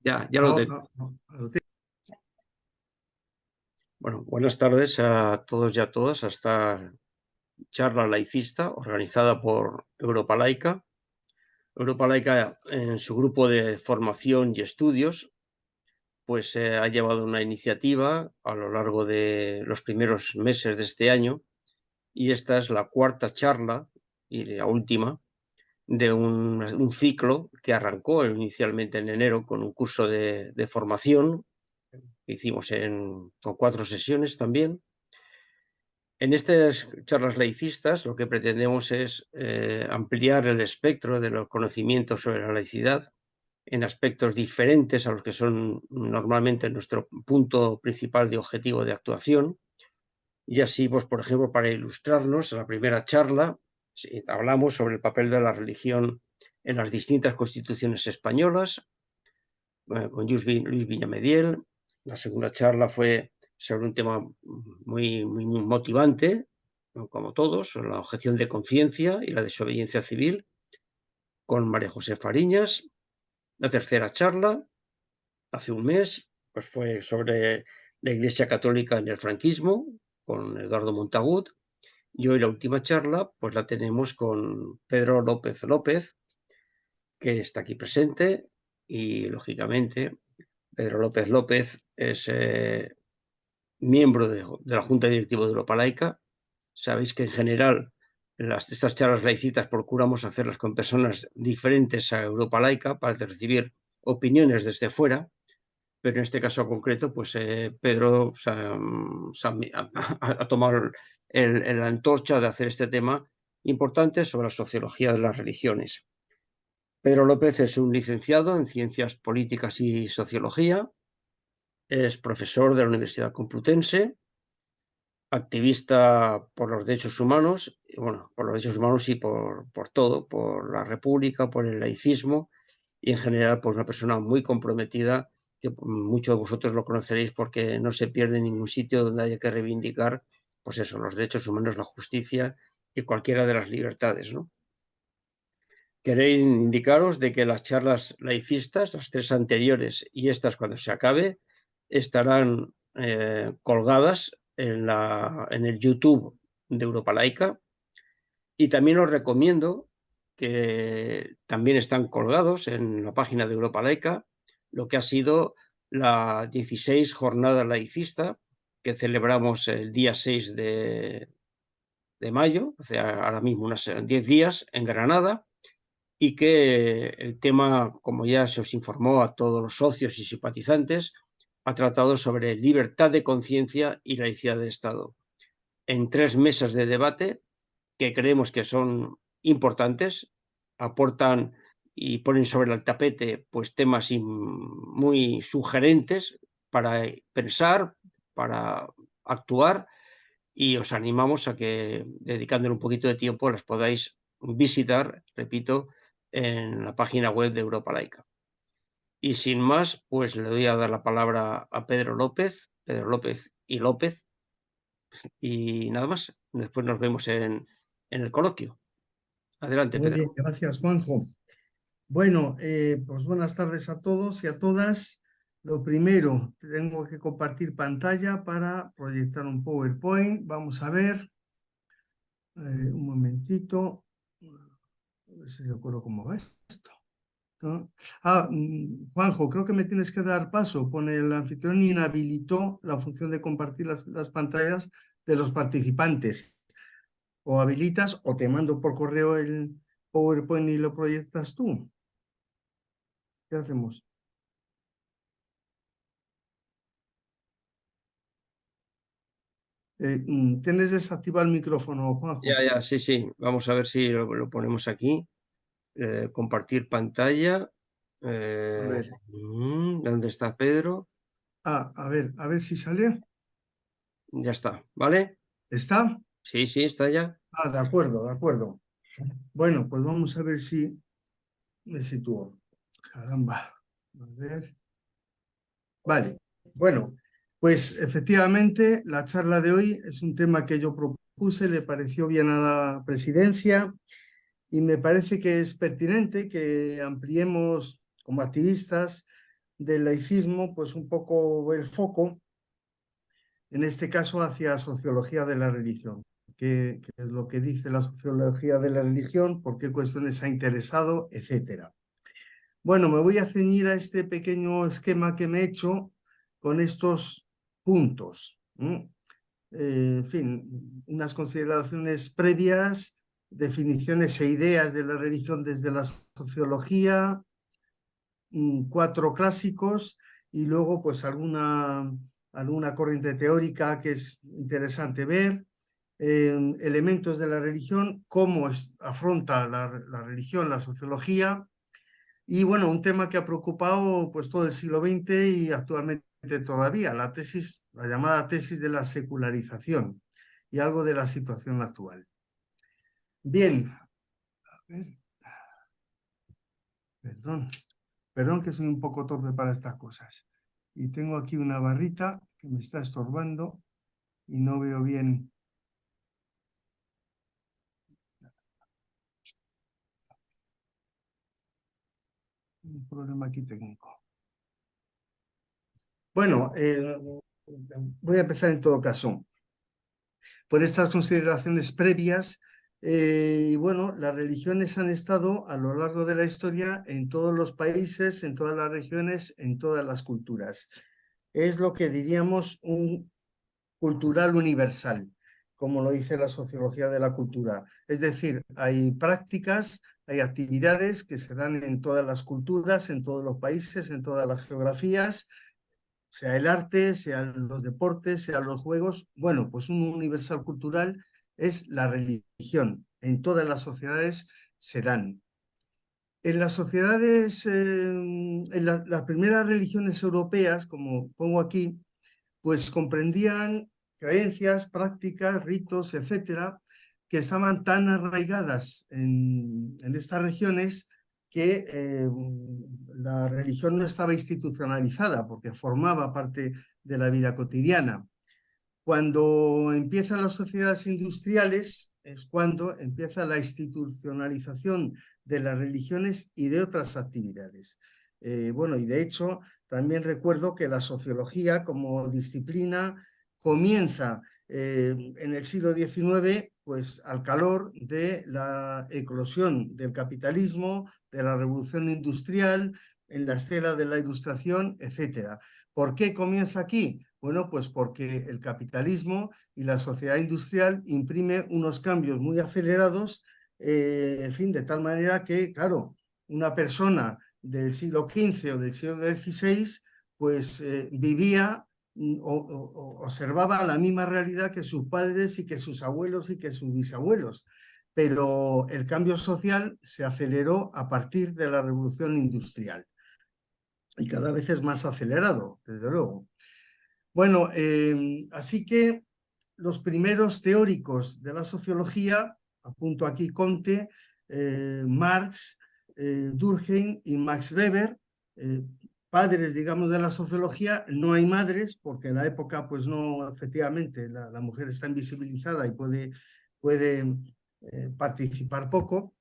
Ya lo tengo. Bueno, buenas tardes a todos y a todas a esta charla laicista organizada por Europa Laica. Europa Laica, en su grupo de formación y estudios, pues ha llevado una iniciativa a lo largo de los primeros meses de este año, y esta es la cuarta charla y la última de un ciclo que arrancó inicialmente en enero con un curso de formación que hicimos con 4 sesiones también. En estas charlas laicistas lo que pretendemos es ampliar el espectro de los conocimientos sobre la laicidad en aspectos diferentes a los que son normalmente nuestro punto principal de objetivo de actuación. Y así, pues, por ejemplo, para ilustrarnos, en la primera charla hablamos sobre el papel de la religión en las distintas constituciones españolas, con Luis Villamediel. La segunda charla fue sobre un tema muy motivante, como todos, la objeción de conciencia y la desobediencia civil, con María José Fariñas. La tercera charla, hace un mes, pues fue sobre la Iglesia Católica en el franquismo, con Eduardo Montagut. Y hoy la última charla, pues la tenemos con Pedro López López, que está aquí presente, y lógicamente Pedro López López es miembro de la Junta Directiva de Europa Laica. Sabéis que en general estas charlas laicitas procuramos hacerlas con personas diferentes a Europa Laica para recibir opiniones desde fuera, pero en este caso concreto, pues Pedro ha tomado la antorcha de hacer este tema importante sobre la sociología de las religiones. Pedro López es un licenciado en Ciencias Políticas y Sociología, es profesor de la Universidad Complutense, activista por los derechos humanos, por los derechos humanos y por todo, por la República, por el laicismo, y en general, pues una persona muy comprometida, que muchos de vosotros lo conoceréis porque no se pierde en ningún sitio donde haya que reivindicar, pues eso, los derechos humanos, la justicia y cualquiera de las libertades, ¿no? Queréis indicaros de que las charlas laicistas, las 3 anteriores y estas cuando se acabe, estarán colgadas en el YouTube de Europa Laica, y también os recomiendo que también están colgados en la página de Europa Laica lo que ha sido la 16 jornada laicista que celebramos el día 6 de mayo, o sea, ahora mismo unos 10 días en Granada, y que el tema, como ya se os informó a todos los socios y simpatizantes, ha tratado sobre libertad de conciencia y laicidad de Estado, en 3 mesas de debate que creemos que son importantes, aportan y ponen sobre el tapete pues temas muy sugerentes para pensar, para actuar, y os animamos a que, dedicándole un poquito de tiempo, las podáis visitar, repito, en la página web de Europa Laica. Y sin más, pues le doy a dar la palabra a Pedro López y López, y nada más. Después nos vemos en el coloquio. Adelante, Muy bien, Pedro. gracias, Juanjo. Bueno, pues buenas tardes a todos y a todas. Lo primero, tengo que compartir pantalla para proyectar un PowerPoint. Vamos a ver. Un momentito. A ver si recuerdo cómo va esto. ¿No? Juanjo, creo que me tienes que dar paso. Pone el anfitrión inhabilitó la función de compartir las pantallas de los participantes. O habilitas o te mando por correo el PowerPoint y lo proyectas tú. ¿Qué hacemos? Tienes desactivado el micrófono, Juanjo. Ya, sí. Vamos a ver si lo ponemos aquí. Compartir pantalla. A ver, ¿Dónde está Pedro? a ver si sale. Ya está, ¿vale? ¿Está? Sí, está ya. De acuerdo, de acuerdo. Bueno, pues vamos a ver si me sitúo. Caramba. A ver. Vale. Bueno, pues efectivamente la charla de hoy es un tema que yo propuse, le pareció bien a la presidencia y me parece que es pertinente que ampliemos como activistas del laicismo, pues un poco el foco, en este caso hacia sociología de la religión. ¿Qué es lo que dice la sociología de la religión? ¿Por qué cuestiones ha interesado? Etcétera. Bueno, me voy a ceñir a este pequeño esquema que me he hecho con estos puntos. En fin, unas consideraciones previas, definiciones e ideas de la religión desde la sociología, 4 clásicos y luego pues alguna corriente teórica que es interesante ver, elementos de la religión, cómo afronta la religión, la sociología, y bueno, un tema que ha preocupado pues todo el siglo XX y actualmente todavía, la llamada tesis de la secularización y algo de la situación actual. Bien, a ver, perdón que soy un poco torpe para estas cosas. Y tengo aquí una barrita que me está estorbando y no veo bien. Un problema aquí técnico. Bueno, voy a empezar en todo caso por estas consideraciones previas. Y bueno, las religiones han estado a lo largo de la historia en todos los países, en todas las regiones, en todas las culturas. Es lo que diríamos un cultural universal, como lo dice la sociología de la cultura. Es decir, hay prácticas, hay actividades que se dan en todas las culturas, en todos los países, en todas las geografías, sea el arte, sean los deportes, sean los juegos. Bueno, pues un universal cultural es la religión. En todas las sociedades se dan. En las sociedades, en las primeras religiones europeas, como pongo aquí, pues comprendían creencias, prácticas, ritos, etcétera, que estaban tan arraigadas en estas regiones que la religión no estaba institucionalizada porque formaba parte de la vida cotidiana. Cuando empiezan las sociedades industriales es cuando empieza la institucionalización de las religiones y de otras actividades. Bueno, y de hecho también recuerdo que la sociología como disciplina comienza en el siglo XIX, pues al calor de la eclosión del capitalismo, de la revolución industrial, en la estela de la ilustración, etcétera. ¿Por qué comienza aquí? Bueno, pues porque el capitalismo y la sociedad industrial imprime unos cambios muy acelerados, en fin, de tal manera que, claro, una persona del siglo XV o del siglo XVI, pues vivía o observaba la misma realidad que sus padres y que sus abuelos y que sus bisabuelos. Pero el cambio social se aceleró a partir de la revolución industrial y cada vez es más acelerado, desde luego. Bueno, así que los primeros teóricos de la sociología, apunto aquí Comte, Marx, Durkheim y Max Weber, padres, digamos, de la sociología. No hay madres, porque en la época, pues no, efectivamente, la mujer está invisibilizada y puede participar poco,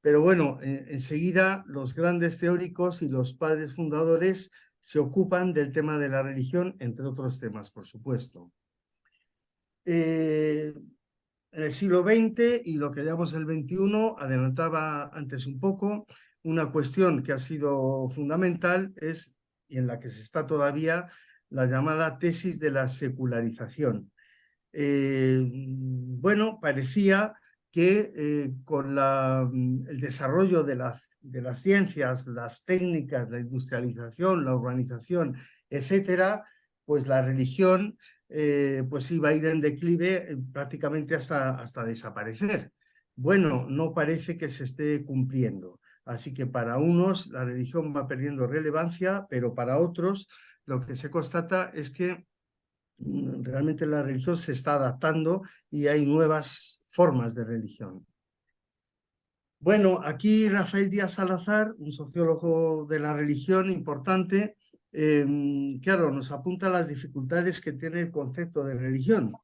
pero bueno, enseguida los grandes teóricos y los padres fundadores se ocupan del tema de la religión, entre otros temas, por supuesto. En el siglo XX y lo que llamamos el XXI, adelantaba antes un poco, una cuestión que ha sido fundamental es, y en la que se está todavía, la llamada tesis de la secularización. Bueno, parecía que con el desarrollo de las ciencias, las técnicas, la industrialización, la urbanización, etcétera, pues la religión pues iba a ir en declive prácticamente hasta desaparecer. Bueno, no parece que se esté cumpliendo. Así que para unos la religión va perdiendo relevancia, pero para otros lo que se constata es que realmente la religión se está adaptando y hay nuevas formas de religión. Bueno, aquí Rafael Díaz Salazar, un sociólogo de la religión importante, claro, nos apunta las dificultades que tiene el concepto de religión.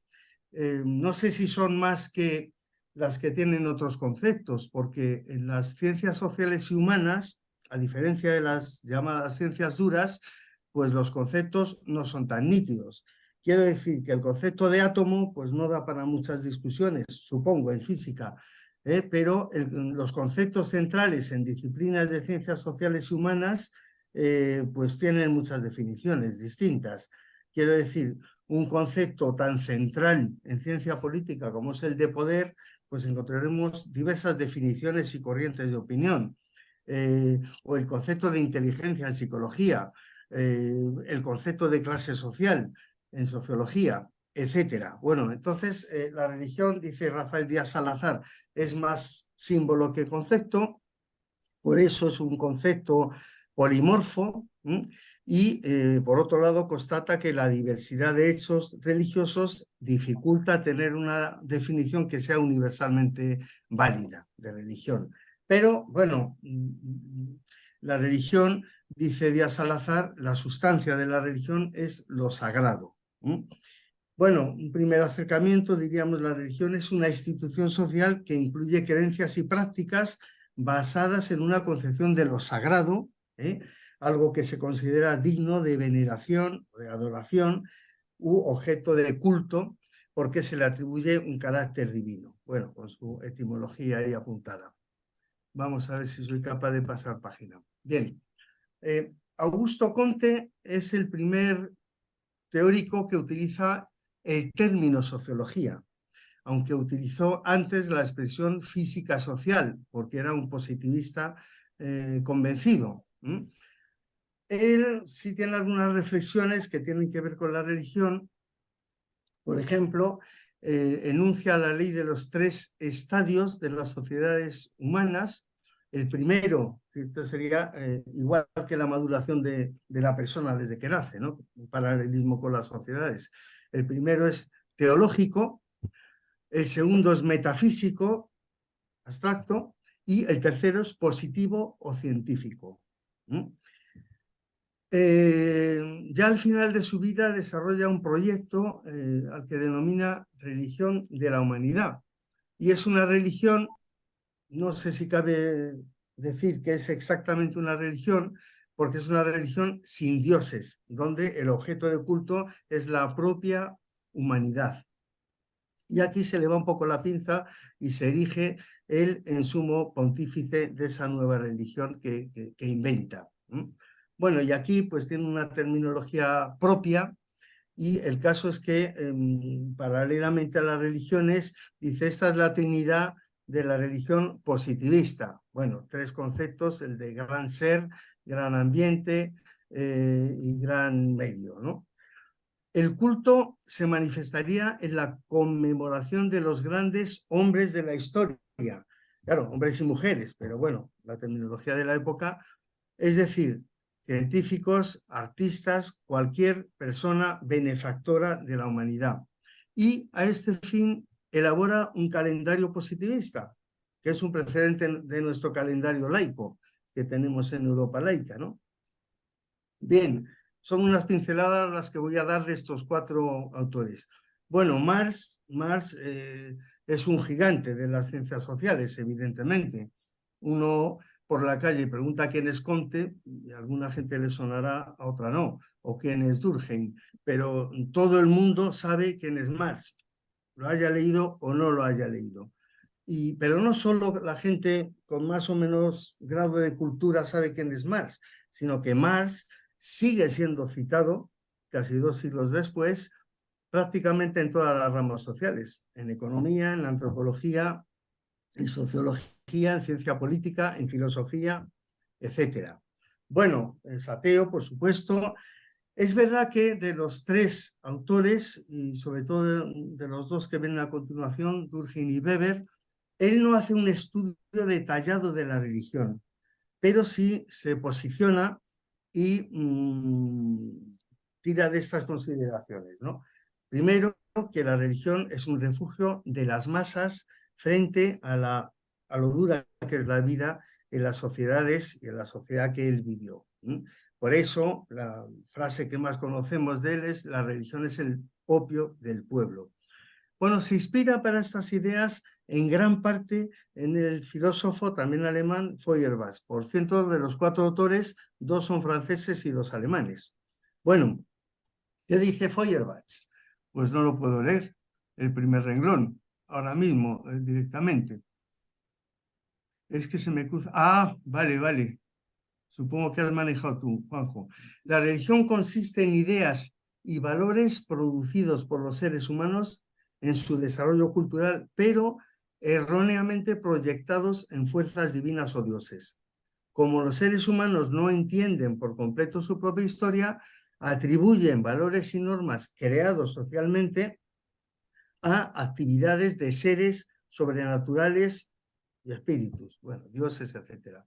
No sé si son más que las que tienen otros conceptos, porque en las ciencias sociales y humanas a diferencia de las llamadas ciencias duras, pues los conceptos no son tan nítidos. Quiero decir que el concepto de átomo pues no da para muchas discusiones, supongo, en física, pero los conceptos centrales en disciplinas de ciencias sociales y humanas pues tienen muchas definiciones distintas. Quiero decir, un concepto tan central en ciencia política como es el de poder, pues encontraremos diversas definiciones y corrientes de opinión. O el concepto de inteligencia en psicología, el concepto de clase social en sociología, etcétera. Bueno, entonces la religión, dice Rafael Díaz Salazar, es más símbolo que concepto, por eso es un concepto polimorfo, y por otro lado constata que la diversidad de hechos religiosos dificulta tener una definición que sea universalmente válida de religión. Pero bueno, la religión, dice Díaz Salazar, la sustancia de la religión es lo sagrado. Bueno, un primer acercamiento, diríamos, la religión es una institución social que incluye creencias y prácticas basadas en una concepción de lo sagrado, algo que se considera digno de veneración, de adoración u objeto de culto, porque se le atribuye un carácter divino. Bueno, con su etimología ahí apuntada. Vamos a ver si soy capaz de pasar página. Bien, Augusto Comte es el primer teórico que utiliza el término sociología, aunque utilizó antes la expresión física social, porque era un positivista convencido. Él sí tiene algunas reflexiones que tienen que ver con la religión. Por ejemplo, enuncia la ley de los 3 estadios de las sociedades humanas. El primero, esto sería igual que la maduración de la persona desde que nace, ¿no? Un paralelismo con las sociedades. El primero es teológico, el segundo es metafísico, abstracto, y el tercero es positivo o científico. Ya al final de su vida desarrolla un proyecto al que denomina religión de la humanidad. Y es una religión, no sé si cabe decir que es exactamente una religión, porque es una religión sin dioses, donde el objeto de culto es la propia humanidad. Y aquí se le va un poco la pinza y se erige él en sumo pontífice de esa nueva religión que inventa. Bueno, y aquí pues tiene una terminología propia, y el caso es que paralelamente a las religiones dice esta es la trinidad de la religión positivista. Bueno, 3 conceptos, el de gran ser, gran ambiente y gran medio, ¿no? El culto se manifestaría en la conmemoración de los grandes hombres de la historia. Claro, hombres y mujeres, pero bueno, la terminología de la época, es decir, científicos, artistas, cualquier persona benefactora de la humanidad. Y a este fin elabora un calendario positivista, que es un precedente de nuestro calendario laico que tenemos en Europa laica, ¿no? Bien, son unas pinceladas las que voy a dar de estos 4 autores. Bueno, Marx es un gigante de las ciencias sociales, evidentemente. Uno por la calle pregunta quién es Comte y a alguna gente le sonará, a otra no, o quién es Durkheim, pero todo el mundo sabe quién es Marx, lo haya leído o no lo haya leído. Pero no solo la gente con más o menos grado de cultura sabe quién es Marx, sino que Marx sigue siendo citado, casi 2 siglos después, prácticamente en todas las ramas sociales, en economía, en antropología, en sociología, en ciencia política, en filosofía, etc. Bueno, el ateo, por supuesto. Es verdad que de los 3 autores, y sobre todo de los 2 que vienen a continuación, Durkheim y Weber, él no hace un estudio detallado de la religión, pero sí se posiciona y tira de estas consideraciones, ¿no? Primero, que la religión es un refugio de las masas frente a lo dura que es la vida en las sociedades y en la sociedad que él vivió. Por eso, la frase que más conocemos de él es: la religión es el opio del pueblo. Bueno, se inspira para estas ideas en gran parte en el filósofo también alemán Feuerbach. Por cierto, de los 4 autores, 2 son franceses y 2 alemanes. Bueno, ¿qué dice Feuerbach? Pues no lo puedo leer, el primer renglón, ahora mismo, directamente. Es que se me cruza. Ah, vale, vale. Supongo que has manejado tú, Juanjo. La religión consiste en ideas y valores producidos por los seres humanos en su desarrollo cultural, pero erróneamente proyectados en fuerzas divinas o dioses. Como los seres humanos no entienden por completo su propia historia, atribuyen valores y normas creados socialmente a actividades de seres sobrenaturales y espíritus, bueno, dioses, etc.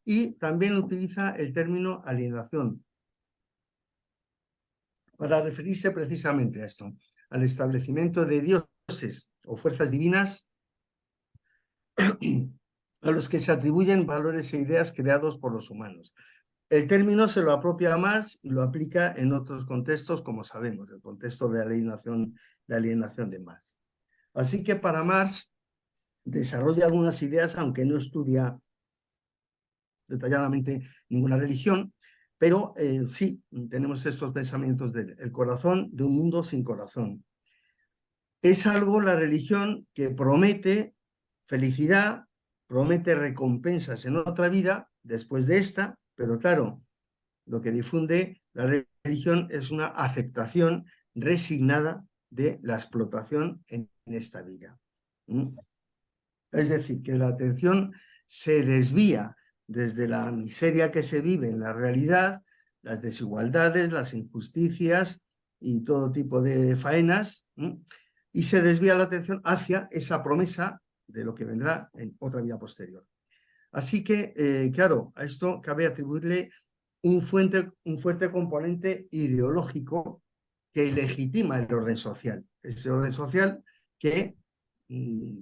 Y también utiliza el término alienación para referirse precisamente a esto, al establecimiento de dioses o fuerzas divinas a los que se atribuyen valores e ideas creados por los humanos. El término se lo apropia a Marx y lo aplica en otros contextos, como sabemos, el contexto de alienación de Marx. Así que para Marx desarrolla algunas ideas, aunque no estudia detalladamente ninguna religión, pero sí tenemos estos pensamientos del corazón de un mundo sin corazón. Es algo, la religión, que promete felicidad, promete recompensas en otra vida, después de esta, pero claro, lo que difunde la religión es una aceptación resignada de la explotación en esta vida. Es decir, que la atención se desvía desde la miseria que se vive en la realidad, las desigualdades, las injusticias y todo tipo de faenas, y se desvía la atención hacia esa promesa de lo que vendrá en otra vida posterior. Así que, claro, a esto cabe atribuirle un fuerte componente ideológico que legitima el orden social. Ese orden social que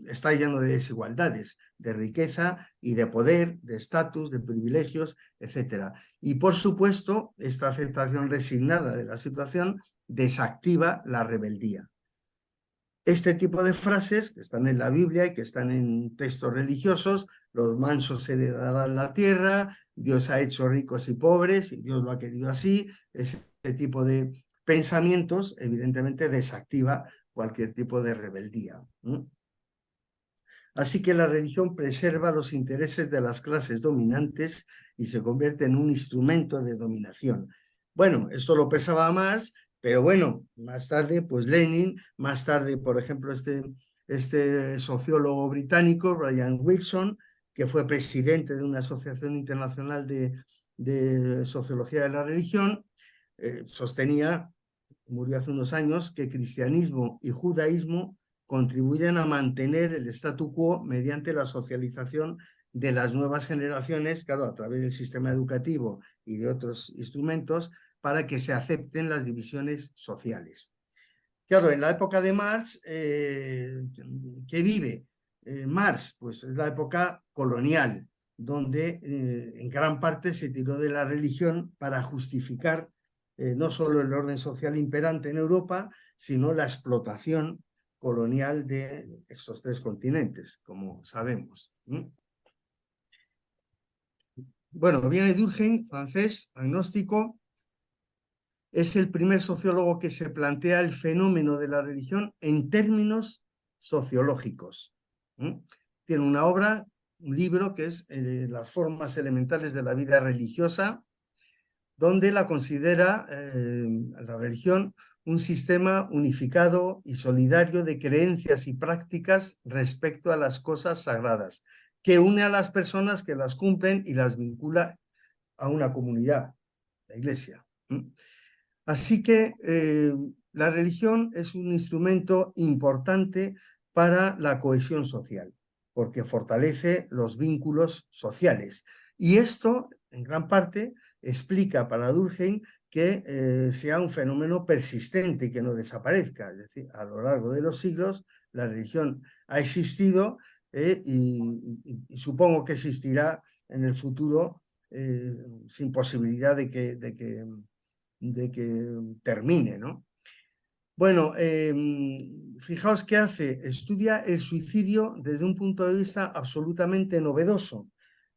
está lleno de desigualdades, de riqueza y de poder, de estatus, de privilegios, etc. Y por supuesto, esta aceptación resignada de la situación desactiva la rebeldía. Este tipo de frases que están en la Biblia y que están en textos religiosos, los mansos heredarán la tierra, Dios ha hecho ricos y pobres y Dios lo ha querido así, ese tipo de pensamientos evidentemente desactiva cualquier tipo de rebeldía. Así que la religión preserva los intereses de las clases dominantes y se convierte en un instrumento de dominación. Bueno, esto lo pensaba Marx, pero bueno, más tarde, pues Lenin, más tarde, por ejemplo, este sociólogo británico, Brian Wilson, que fue presidente de una asociación internacional de sociología de la religión, sostenía, murió hace unos años, que cristianismo y judaísmo contribuyen a mantener el statu quo mediante la socialización de las nuevas generaciones, claro, a través del sistema educativo y de otros instrumentos, para que se acepten las divisiones sociales. Claro, en la época de Marx, ¿qué vive Marx? Pues es la época colonial, donde en gran parte se tiró de la religión para justificar no solo el orden social imperante en Europa, sino la explotación colonial de estos 3 continentes, como sabemos. Bueno, viene Durkheim, francés, agnóstico. Es el primer sociólogo que se plantea el fenómeno de la religión en términos sociológicos. Tiene una obra, un libro que es Las formas elementales de la vida religiosa, donde la considera la religión un sistema unificado y solidario de creencias y prácticas respecto a las cosas sagradas, que une a las personas que las cumplen y las vincula a una comunidad, la Iglesia. Así que la religión es un instrumento importante para la cohesión social, porque fortalece los vínculos sociales. Y esto, en gran parte, explica para Durkheim que sea un fenómeno persistente y que no desaparezca. Es decir, a lo largo de los siglos, la religión ha existido y supongo que existirá en el futuro sin posibilidad de que termine, ¿no? Bueno, fijaos qué hace. Estudia el suicidio desde un punto de vista absolutamente novedoso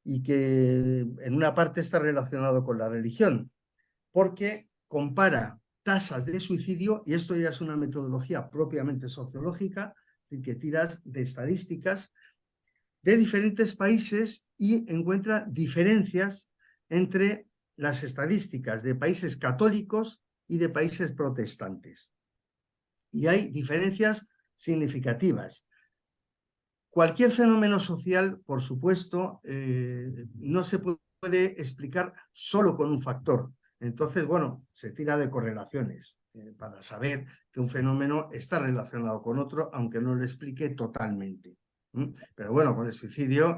y que en una parte está relacionado con la religión, porque compara tasas de suicidio, y esto ya es una metodología propiamente sociológica, es decir, que tiras de estadísticas de diferentes países y encuentra diferencias entre las estadísticas de países católicos y de países protestantes. Y hay diferencias significativas. Cualquier fenómeno social, por supuesto, no se puede explicar solo con un factor. Entonces, bueno, se tira de correlaciones para saber que un fenómeno está relacionado con otro, aunque no lo explique totalmente. Pero bueno, con el suicidio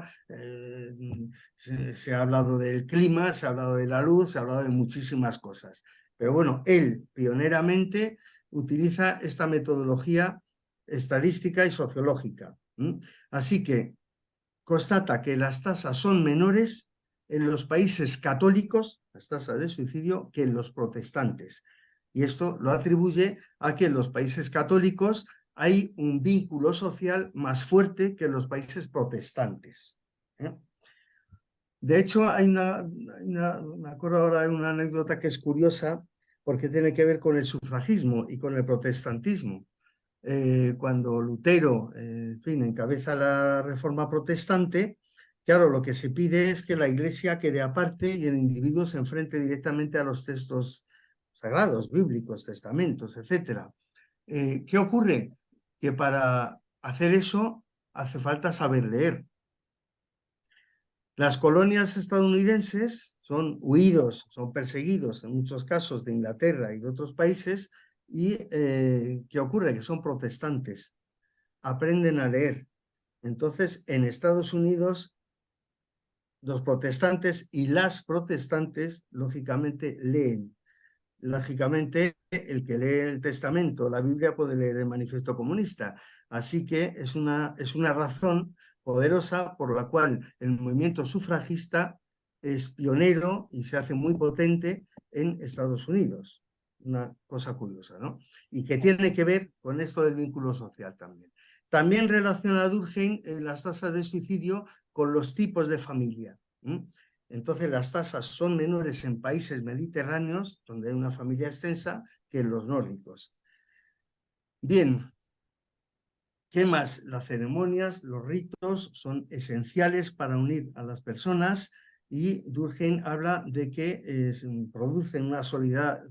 se ha hablado del clima, se ha hablado de la luz, se ha hablado de muchísimas cosas. Pero bueno, él pioneramente utiliza esta metodología estadística y sociológica. Así que constata que las tasas son menores en los países católicos, las tasas de suicidio, que en los protestantes. Y esto lo atribuye a que en los países católicos hay un vínculo social más fuerte que en los países protestantes. De hecho, me acuerdo ahora de una anécdota que es curiosa porque tiene que ver con el sufragismo y con el protestantismo. Cuando Lutero, en fin, encabeza la reforma protestante, claro, lo que se pide es que la Iglesia quede aparte y el individuo se enfrente directamente a los textos sagrados, bíblicos, testamentos, etc. ¿Qué ocurre? Que para hacer eso hace falta saber leer. Las colonias estadounidenses son huidos, son perseguidos en muchos casos de Inglaterra y de otros países. ¿Y qué ocurre? Que son protestantes, aprenden a leer. Entonces, en Estados Unidos, los protestantes y las protestantes, lógicamente, leen. Lógicamente, el que lee el Testamento, la Biblia, puede leer el Manifiesto Comunista. Así que es una razón poderosa por la cual el movimiento sufragista es pionero y se hace muy potente en Estados Unidos. Una cosa curiosa, ¿no? Y que tiene que ver con esto del vínculo social también. También relaciona Durkheim las tasas de suicidio con los tipos de familia. Entonces las tasas son menores en países mediterráneos, donde hay una familia extensa, que en los nórdicos. Bien, ¿qué más? Las ceremonias, los ritos son esenciales para unir a las personas y Durkheim habla de que producen una solidaridad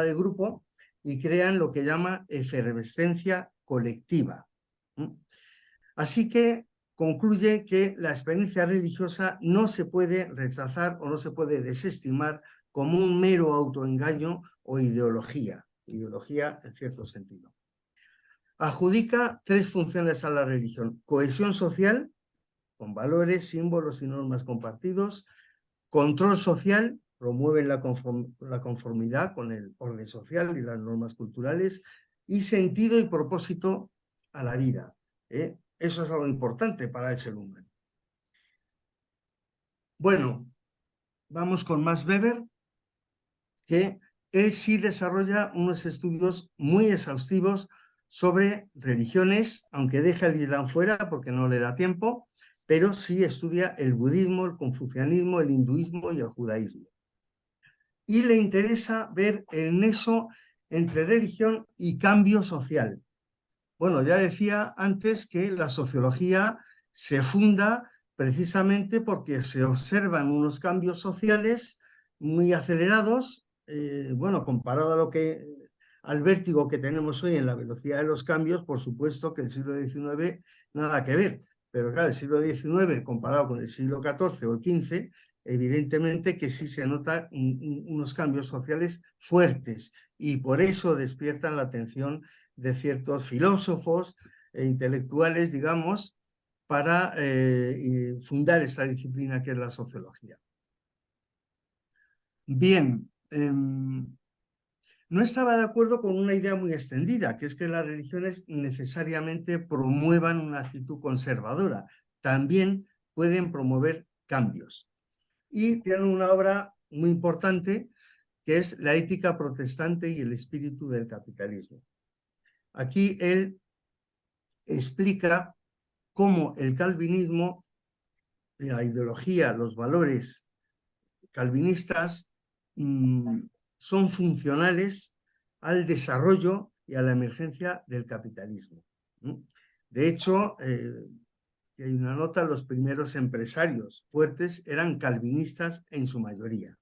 de grupo y crean lo que llama efervescencia colectiva. Así que concluye que la experiencia religiosa no se puede rechazar o no se puede desestimar como un mero autoengaño o ideología en cierto sentido. Adjudica tres funciones a la religión: cohesión social, con valores, símbolos y normas compartidos; control social, promueven la conformidad con el orden social y las normas culturales; y sentido y propósito a la vida. Eso es algo importante para el ser humano. Bueno, vamos con Max Weber, que él sí desarrolla unos estudios muy exhaustivos sobre religiones, aunque deja el Islam fuera porque no le da tiempo, pero sí estudia el budismo, el confucianismo, el hinduismo y el judaísmo. Y le interesa ver el nexo entre religión y cambio social. Bueno, ya decía antes que la sociología se funda precisamente porque se observan unos cambios sociales muy acelerados, bueno, comparado a al vértigo que tenemos hoy en la velocidad de los cambios. Por supuesto que el siglo XIX nada que ver, pero claro, el siglo XIX comparado con el siglo XIV o el XV, evidentemente que sí se notan unos cambios sociales fuertes y por eso despiertan la atención de ciertos filósofos e intelectuales, digamos, para fundar esta disciplina que es la sociología. Bien, no estaba de acuerdo con una idea muy extendida, que es que las religiones necesariamente promuevan una actitud conservadora. También pueden promover cambios. Y tienen una obra muy importante que es la ética protestante y el espíritu del capitalismo. Aquí él explica cómo el calvinismo, la ideología, los valores calvinistas son funcionales al desarrollo y a la emergencia del capitalismo. De hecho, hay una nota, los primeros empresarios fuertes eran calvinistas en su mayoría.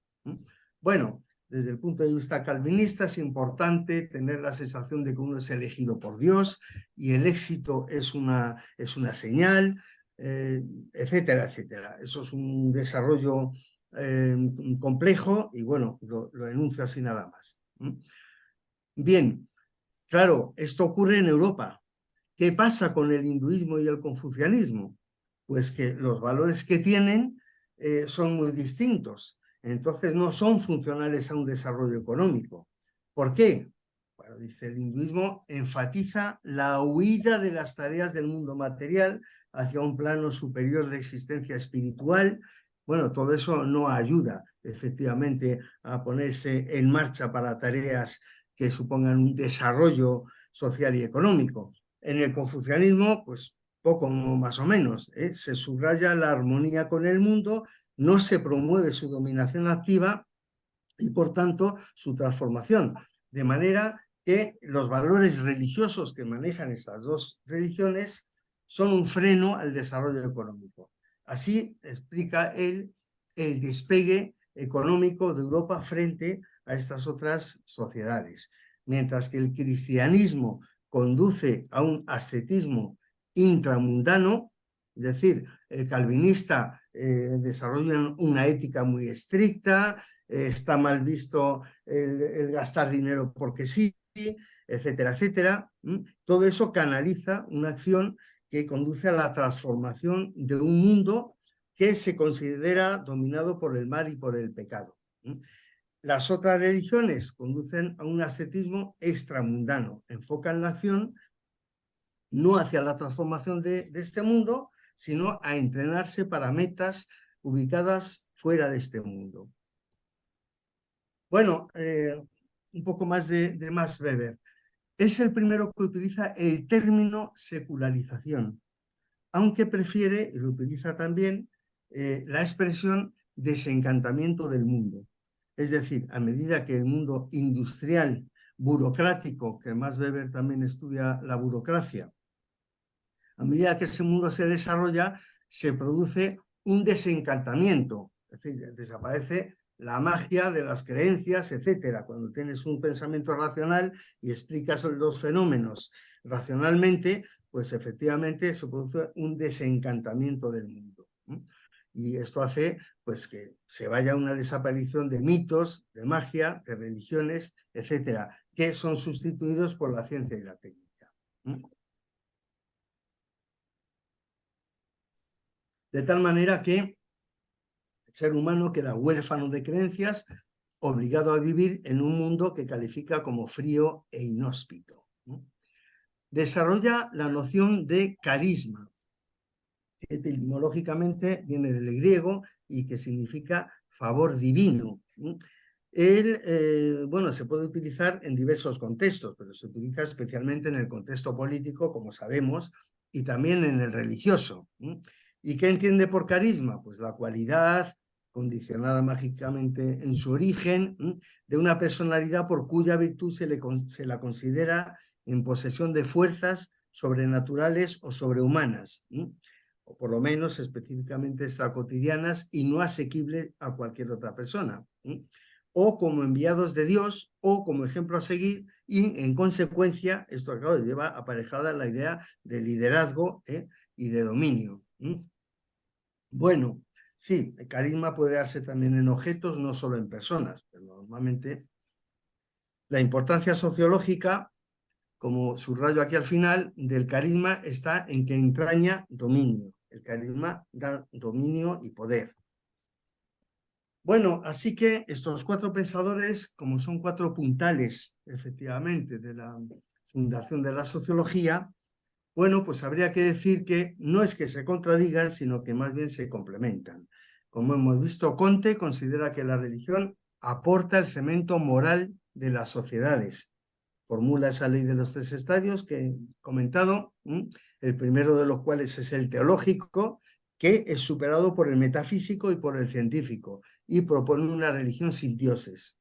Bueno, desde el punto de vista calvinista es importante tener la sensación de que uno es elegido por Dios y el éxito es una señal, etcétera, etcétera. Eso es un desarrollo complejo y bueno, lo enuncio así nada más. Bien, claro, esto ocurre en Europa. ¿Qué pasa con el hinduismo y el confucianismo? Pues que los valores que tienen son muy distintos. Entonces no son funcionales a un desarrollo económico. ¿Por qué? Bueno, dice, el hinduismo enfatiza la huida de las tareas del mundo material hacia un plano superior de existencia espiritual. Bueno, todo eso no ayuda efectivamente a ponerse en marcha para tareas que supongan un desarrollo social y económico. En el confucianismo, pues poco más o menos, se subraya la armonía con el mundo, no se promueve su dominación activa y por tanto su transformación. De manera que los valores religiosos que manejan estas dos religiones son un freno al desarrollo económico. Así explica él el despegue económico de Europa frente a estas otras sociedades. Mientras que el cristianismo conduce a un ascetismo intramundano, es decir, el calvinista desarrolla una ética muy estricta, está mal visto el gastar dinero porque sí, etcétera, etcétera. Todo eso canaliza una acción que conduce a la transformación de un mundo que se considera dominado por el mal y por el pecado. Las otras religiones conducen a un ascetismo extramundano, enfocan la acción no hacia la transformación de este mundo, sino a entrenarse para metas ubicadas fuera de este mundo. Bueno, un poco más de Max Weber. Es el primero que utiliza el término secularización, aunque prefiere, y lo utiliza también, la expresión desencantamiento del mundo. Es decir, a medida que el mundo industrial, burocrático, que Max Weber también estudia la burocracia, a medida que ese mundo se desarrolla, se produce un desencantamiento, es decir, desaparece la magia de las creencias, etcétera. Cuando tienes un pensamiento racional y explicas los fenómenos racionalmente, pues efectivamente se produce un desencantamiento del mundo. Y esto hace pues que se vaya a una desaparición de mitos, de magia, de religiones, etcétera, que son sustituidos por la ciencia y la técnica. De tal manera que el ser humano queda huérfano de creencias, obligado a vivir en un mundo que califica como frío e inhóspito. Desarrolla la noción de carisma, que etimológicamente viene del griego y que significa favor divino. Bueno, se puede utilizar en diversos contextos, pero se utiliza especialmente en el contexto político, como sabemos, y también en el religioso. ¿Y qué entiende por carisma? Pues la cualidad, condicionada mágicamente en su origen, de una personalidad por cuya virtud se la considera en posesión de fuerzas sobrenaturales o sobrehumanas, o por lo menos específicamente extracotidianas y no asequible a cualquier otra persona, o como enviados de Dios o como ejemplo a seguir, y en consecuencia esto claro, lleva aparejada la idea de liderazgo y de dominio. Bueno, sí, el carisma puede darse también en objetos, no solo en personas, pero normalmente la importancia sociológica, como subrayo aquí al final, del carisma está en que entraña dominio. El carisma da dominio y poder. Bueno, así que estos cuatro pensadores, como son cuatro puntales, efectivamente, de la fundación de la sociología, bueno, pues habría que decir que no es que se contradigan, sino que más bien se complementan. Como hemos visto, Comte considera que la religión aporta el cemento moral de las sociedades. Formula esa ley de los 3 estadios que he comentado, el primero de los cuales es el teológico, que es superado por el metafísico y por el científico, y propone una religión sin dioses.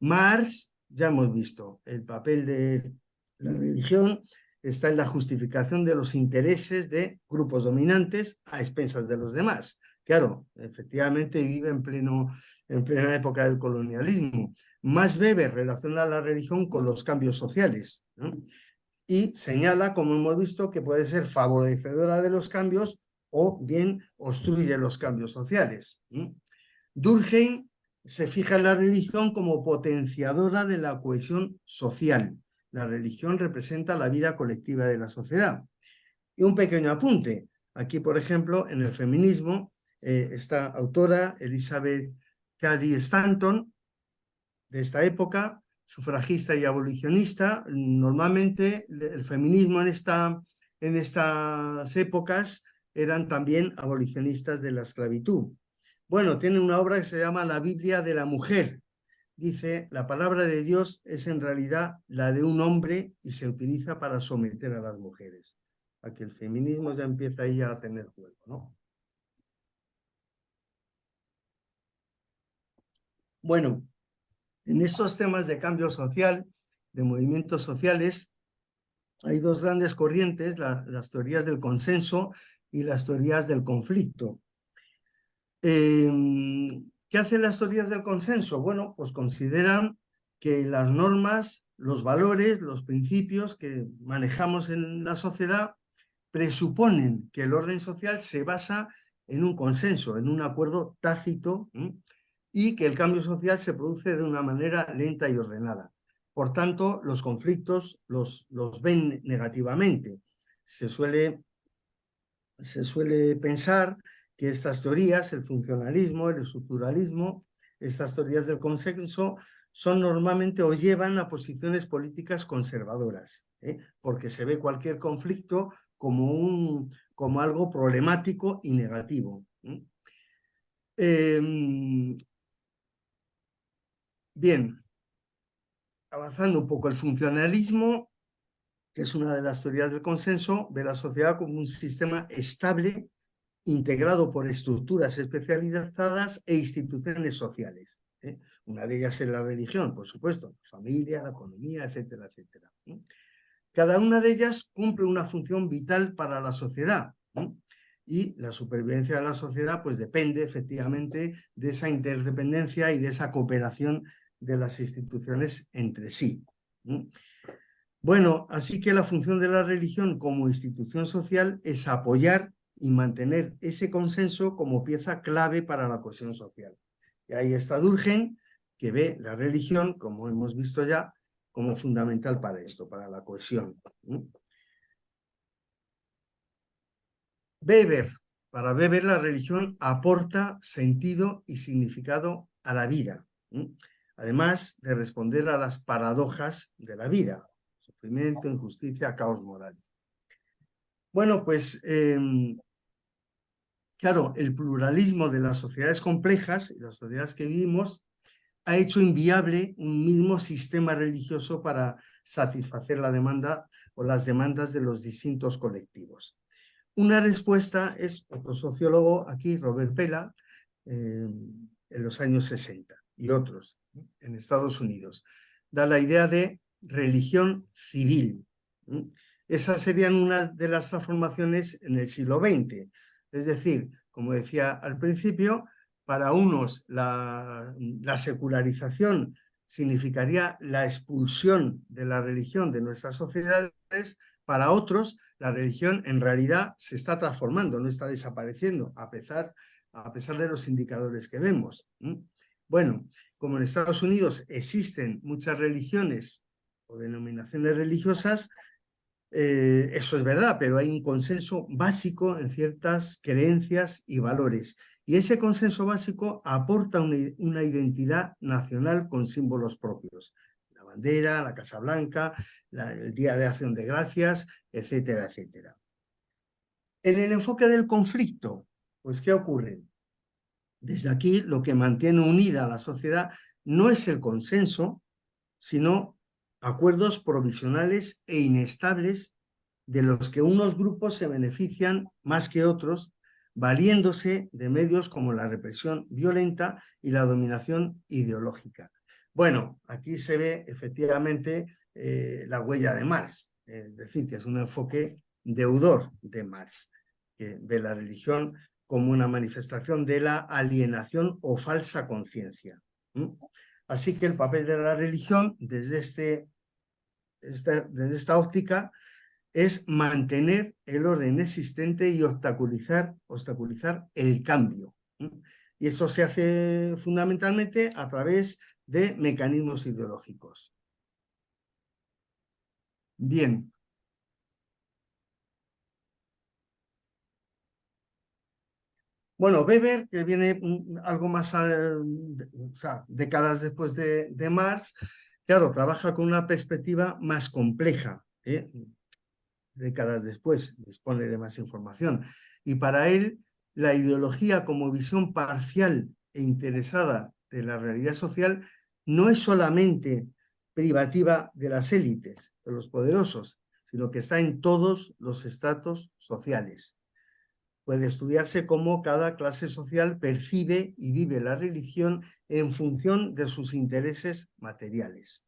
Marx, ya hemos visto, el papel de la religión está en la justificación de los intereses de grupos dominantes a expensas de los demás. Claro, efectivamente vive en plena época del colonialismo. Max Weber relaciona la religión con los cambios sociales, ¿no? Y señala, como hemos visto, que puede ser favorecedora de los cambios o bien obstruye los cambios sociales. Durkheim se fija en la religión como potenciadora de la cohesión social. La religión representa la vida colectiva de la sociedad. Y un pequeño apunte. Aquí, por ejemplo, en el feminismo, esta autora, Elizabeth Cady Stanton, de esta época, sufragista y abolicionista. Normalmente el feminismo en estas épocas eran también abolicionistas de la esclavitud. Bueno, tiene una obra que se llama La Biblia de la Mujer. Dice, la palabra de Dios es en realidad la de un hombre y se utiliza para someter a las mujeres. Aquí el feminismo ya empieza ahí a tener juego, ¿no? Bueno, en estos temas de cambio social, de movimientos sociales, hay 2 grandes corrientes, las teorías del consenso y las teorías del conflicto. ¿Qué hacen las teorías del consenso? Bueno, pues consideran que las normas, los valores, los principios que manejamos en la sociedad presuponen que el orden social se basa en un consenso, en un acuerdo tácito, y que el cambio social se produce de una manera lenta y ordenada. Por tanto, los conflictos los ven negativamente. Se suele pensar que estas teorías, el funcionalismo, el estructuralismo, estas teorías del consenso, son normalmente o llevan a posiciones políticas conservadoras, porque se ve cualquier conflicto como algo problemático y negativo. Bien, avanzando un poco, el funcionalismo, que es una de las teorías del consenso, ve la sociedad como un sistema estable, integrado por estructuras especializadas e instituciones sociales. Una de ellas es la religión, por supuesto, la familia, la economía, etcétera, etcétera. Cada una de ellas cumple una función vital para la sociedad. Y la supervivencia de la sociedad pues depende efectivamente de esa interdependencia y de esa cooperación de las instituciones entre sí. Bueno, así que la función de la religión como institución social es apoyar y mantener ese consenso como pieza clave para la cohesión social. Y ahí está Durkheim, que ve la religión, como hemos visto ya, como fundamental para esto, para la cohesión. Weber, para Weber la religión aporta sentido y significado a la vida, además de responder a las paradojas de la vida: sufrimiento, injusticia, caos moral. Bueno, pues claro, el pluralismo de las sociedades complejas y las sociedades que vivimos ha hecho inviable un mismo sistema religioso para satisfacer la demanda o las demandas de los distintos colectivos. Una respuesta es otro sociólogo aquí, Robert Pella, en los años 60, y otros en Estados Unidos. Da la idea de religión civil. Esas serían una de las transformaciones en el siglo XX. Es decir, como decía al principio, para unos la secularización significaría la expulsión de la religión de nuestras sociedades. Para otros, la religión en realidad se está transformando, no está desapareciendo, a pesar de los indicadores que vemos. Bueno, como en Estados Unidos existen muchas religiones o denominaciones religiosas, eso es verdad, pero hay un consenso básico en ciertas creencias y valores. Y ese consenso básico aporta una identidad nacional con símbolos propios: la bandera, la Casa Blanca, el Día de Acción de Gracias, etcétera, etcétera. En el enfoque del conflicto, pues ¿qué ocurre? Desde aquí, lo que mantiene unida a la sociedad no es el consenso, sino acuerdos provisionales e inestables de los que unos grupos se benefician más que otros, valiéndose de medios como la represión violenta y la dominación ideológica. Bueno, aquí se ve efectivamente la huella de Marx, es decir, que es un enfoque deudor de Marx, que ve la religión como una manifestación de la alienación o falsa conciencia. Así que el papel de la religión desde esta óptica es mantener el orden existente y obstaculizar el cambio. Y eso se hace fundamentalmente a través de mecanismos ideológicos. Bien. Bueno, Weber, que viene algo más, o sea, décadas después de Marx, claro, trabaja con una perspectiva más compleja, décadas después, dispone de más información. Y para él, la ideología como visión parcial e interesada de la realidad social no es solamente privativa de las élites, de los poderosos, sino que está en todos los estratos sociales. Puede estudiarse cómo cada clase social percibe y vive la religión en función de sus intereses materiales.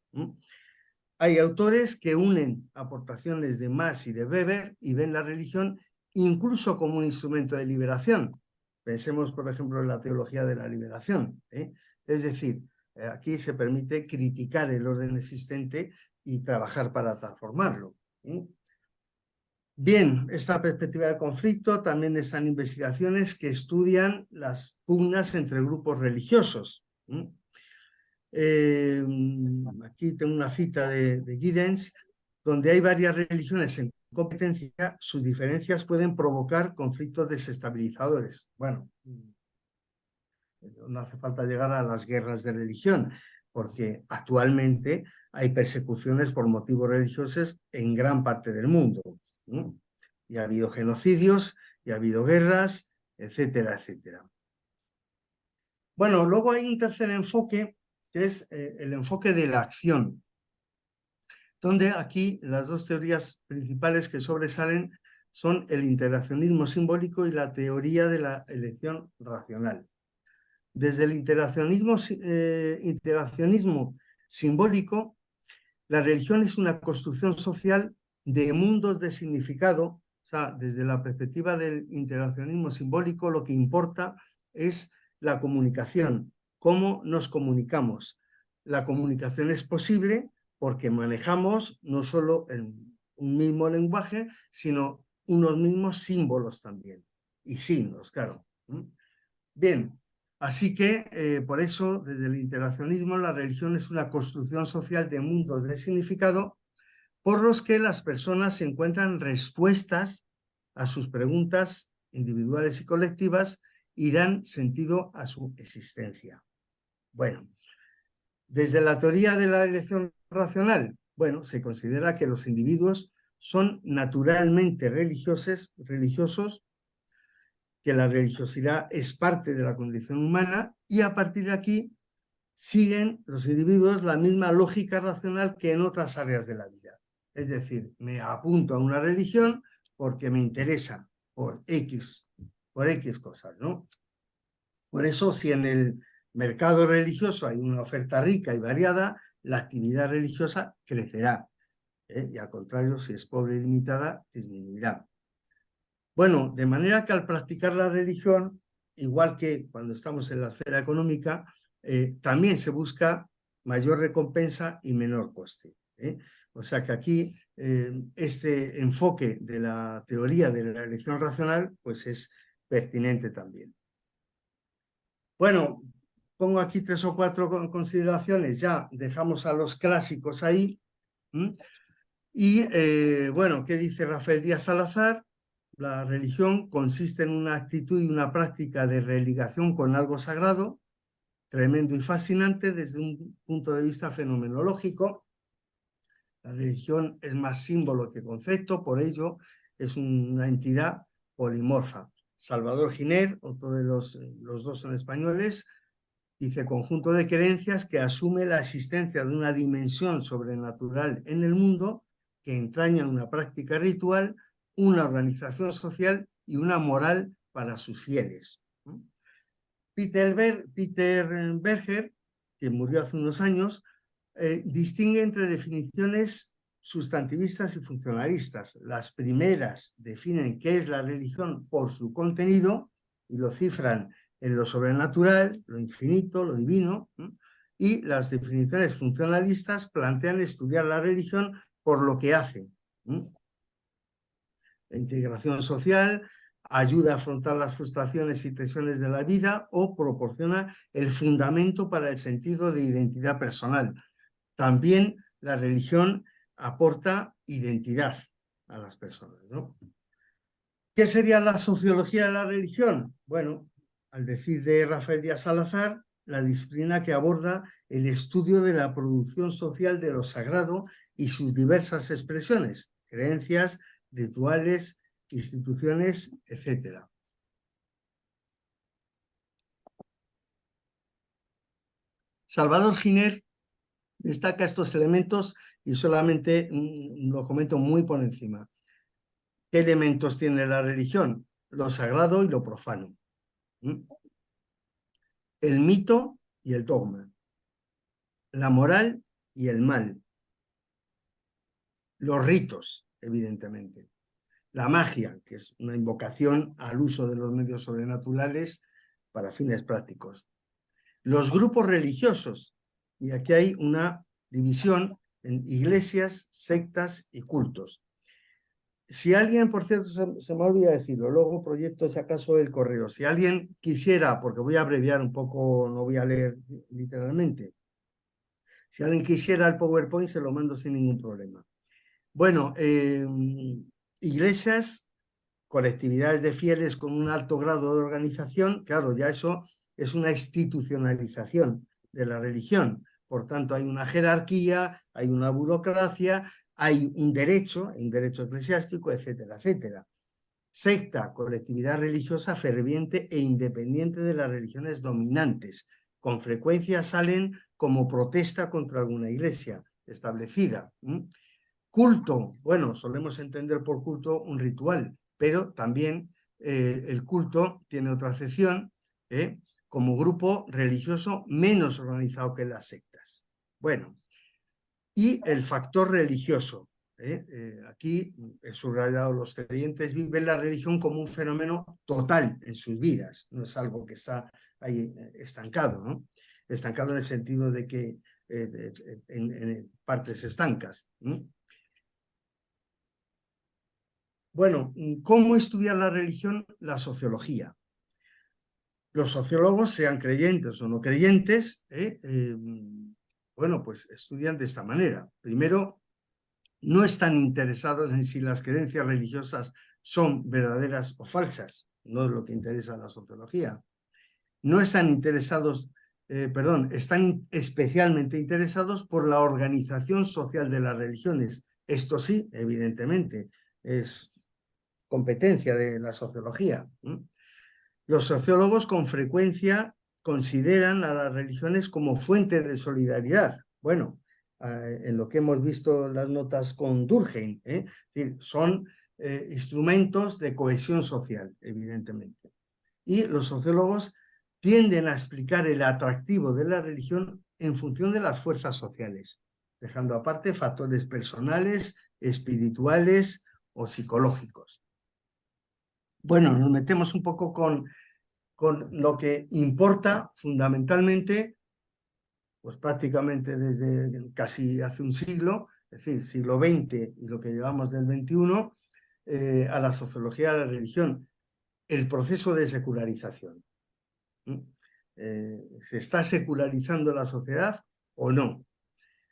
Hay autores que unen aportaciones de Marx y de Weber y ven la religión incluso como un instrumento de liberación. Pensemos, por ejemplo, en la teología de la liberación. Es decir, aquí se permite criticar el orden existente y trabajar para transformarlo. Bien, esta perspectiva de conflicto también están investigaciones que estudian las pugnas entre grupos religiosos. Aquí tengo una cita de Giddens, donde hay varias religiones en competencia, sus diferencias pueden provocar conflictos desestabilizadores. Bueno, no hace falta llegar a las guerras de religión, porque actualmente hay persecuciones por motivos religiosos en gran parte del mundo. Y ha habido genocidios, y ha habido guerras, etcétera, etcétera. Bueno, luego hay un tercer enfoque, que es el enfoque de la acción, donde aquí las dos teorías principales que sobresalen son el interaccionismo simbólico y la teoría de la elección racional. Desde el interaccionismo simbólico, la religión es una construcción social de mundos de significado. O sea, desde la perspectiva del interaccionismo simbólico, lo que importa es la comunicación, cómo nos comunicamos. La comunicación es posible porque manejamos no solo un mismo lenguaje, sino unos mismos símbolos también, y signos, claro. Bien, así que por eso, desde el interaccionismo, la religión es una construcción social de mundos de significado por los que las personas encuentran respuestas a sus preguntas individuales y colectivas y dan sentido a su existencia. Bueno, desde la teoría de la elección racional, bueno, se considera que los individuos son naturalmente religiosos, que la religiosidad es parte de la condición humana y a partir de aquí siguen los individuos la misma lógica racional que en otras áreas de la vida. Es decir, me apunto a una religión porque me interesa por X cosas, ¿no? Por eso, si en el mercado religioso hay una oferta rica y variada, la actividad religiosa crecerá. Y al contrario, si es pobre y limitada, disminuirá. Bueno, de manera que al practicar la religión, igual que cuando estamos en la esfera económica, también se busca mayor recompensa y menor coste. O sea que aquí este enfoque de la teoría de la elección racional pues es pertinente también. Bueno, pongo aquí 3 o 4 consideraciones, ya dejamos a los clásicos ahí. Y bueno, ¿qué dice Rafael Díaz Salazar? La religión consiste en una actitud y una práctica de religación con algo sagrado, tremendo y fascinante desde un punto de vista fenomenológico. La religión es más símbolo que concepto, por ello es una entidad polimorfa. Salvador Giner, otro de los dos son españoles, Dice, conjunto de creencias que asume la existencia de una dimensión sobrenatural en el mundo que entraña una práctica ritual, una organización social y una moral para sus fieles. Peter Berger, que murió hace unos años, distingue entre definiciones sustantivistas y funcionalistas. Las primeras definen qué es la religión por su contenido y lo cifran en lo sobrenatural, lo infinito, lo divino, y las definiciones funcionalistas plantean estudiar la religión por lo que hace. La integración social, ayuda a afrontar las frustraciones y tensiones de la vida o proporciona el fundamento para el sentido de identidad personal. También la religión aporta identidad a las personas, ¿no? ¿Qué sería la sociología de la religión? Bueno, al decir de Rafael Díaz Salazar, la disciplina que aborda el estudio de la producción social de lo sagrado y sus diversas expresiones, creencias, rituales, instituciones, etc. Salvador Giner destaca estos elementos y solamente lo comento muy por encima. ¿Qué elementos tiene la religión? Lo sagrado y lo profano. El mito y el dogma. La moral y el mal. Los ritos, evidentemente. La magia, que es una invocación al uso de los medios sobrenaturales para fines prácticos. Los grupos religiosos, y aquí hay una división en iglesias, sectas y cultos. Si alguien, por cierto, se me olvida decirlo, luego proyecto si acaso el correo, si alguien quisiera, porque voy a abreviar un poco, no voy a leer literalmente, si alguien quisiera el PowerPoint se lo mando sin ningún problema. Bueno, iglesias, colectividades de fieles con un alto grado de organización, claro, ya eso es una institucionalización de la religión. Por tanto, hay una jerarquía, hay una burocracia, hay un derecho eclesiástico, etcétera, etcétera. Secta, colectividad religiosa ferviente e independiente de las religiones dominantes. Con frecuencia salen como protesta contra alguna iglesia establecida. Culto, bueno, solemos entender por culto un ritual, pero también el culto tiene otra acepción como grupo religioso menos organizado que las sectas. Bueno, y el factor religioso. Aquí he subrayado, los creyentes viven la religión como un fenómeno total en sus vidas, no es algo que está ahí estancado, ¿no? Estancado en el sentido de que en partes estancas. Bueno, ¿cómo estudiar la religión? La sociología. Los sociólogos, sean creyentes o no creyentes, bueno, pues estudian de esta manera. Primero, no están interesados en si las creencias religiosas son verdaderas o falsas. No es lo que interesa a la sociología. No están interesados, están especialmente interesados por la organización social de las religiones. Esto sí, evidentemente, es competencia de la sociología. Los sociólogos con frecuencia consideran a las religiones como fuente de solidaridad. Bueno, en lo que hemos visto en las notas con Durkheim, es decir, son instrumentos de cohesión social, evidentemente. Y los sociólogos tienden a explicar el atractivo de la religión en función de las fuerzas sociales, dejando aparte factores personales, espirituales o psicológicos. Bueno, nos metemos un poco con lo que importa fundamentalmente, pues prácticamente desde casi hace un siglo, es decir, siglo XX y lo que llevamos del XXI, a la sociología de la religión, el proceso de secularización. ¿Se está secularizando la sociedad o no?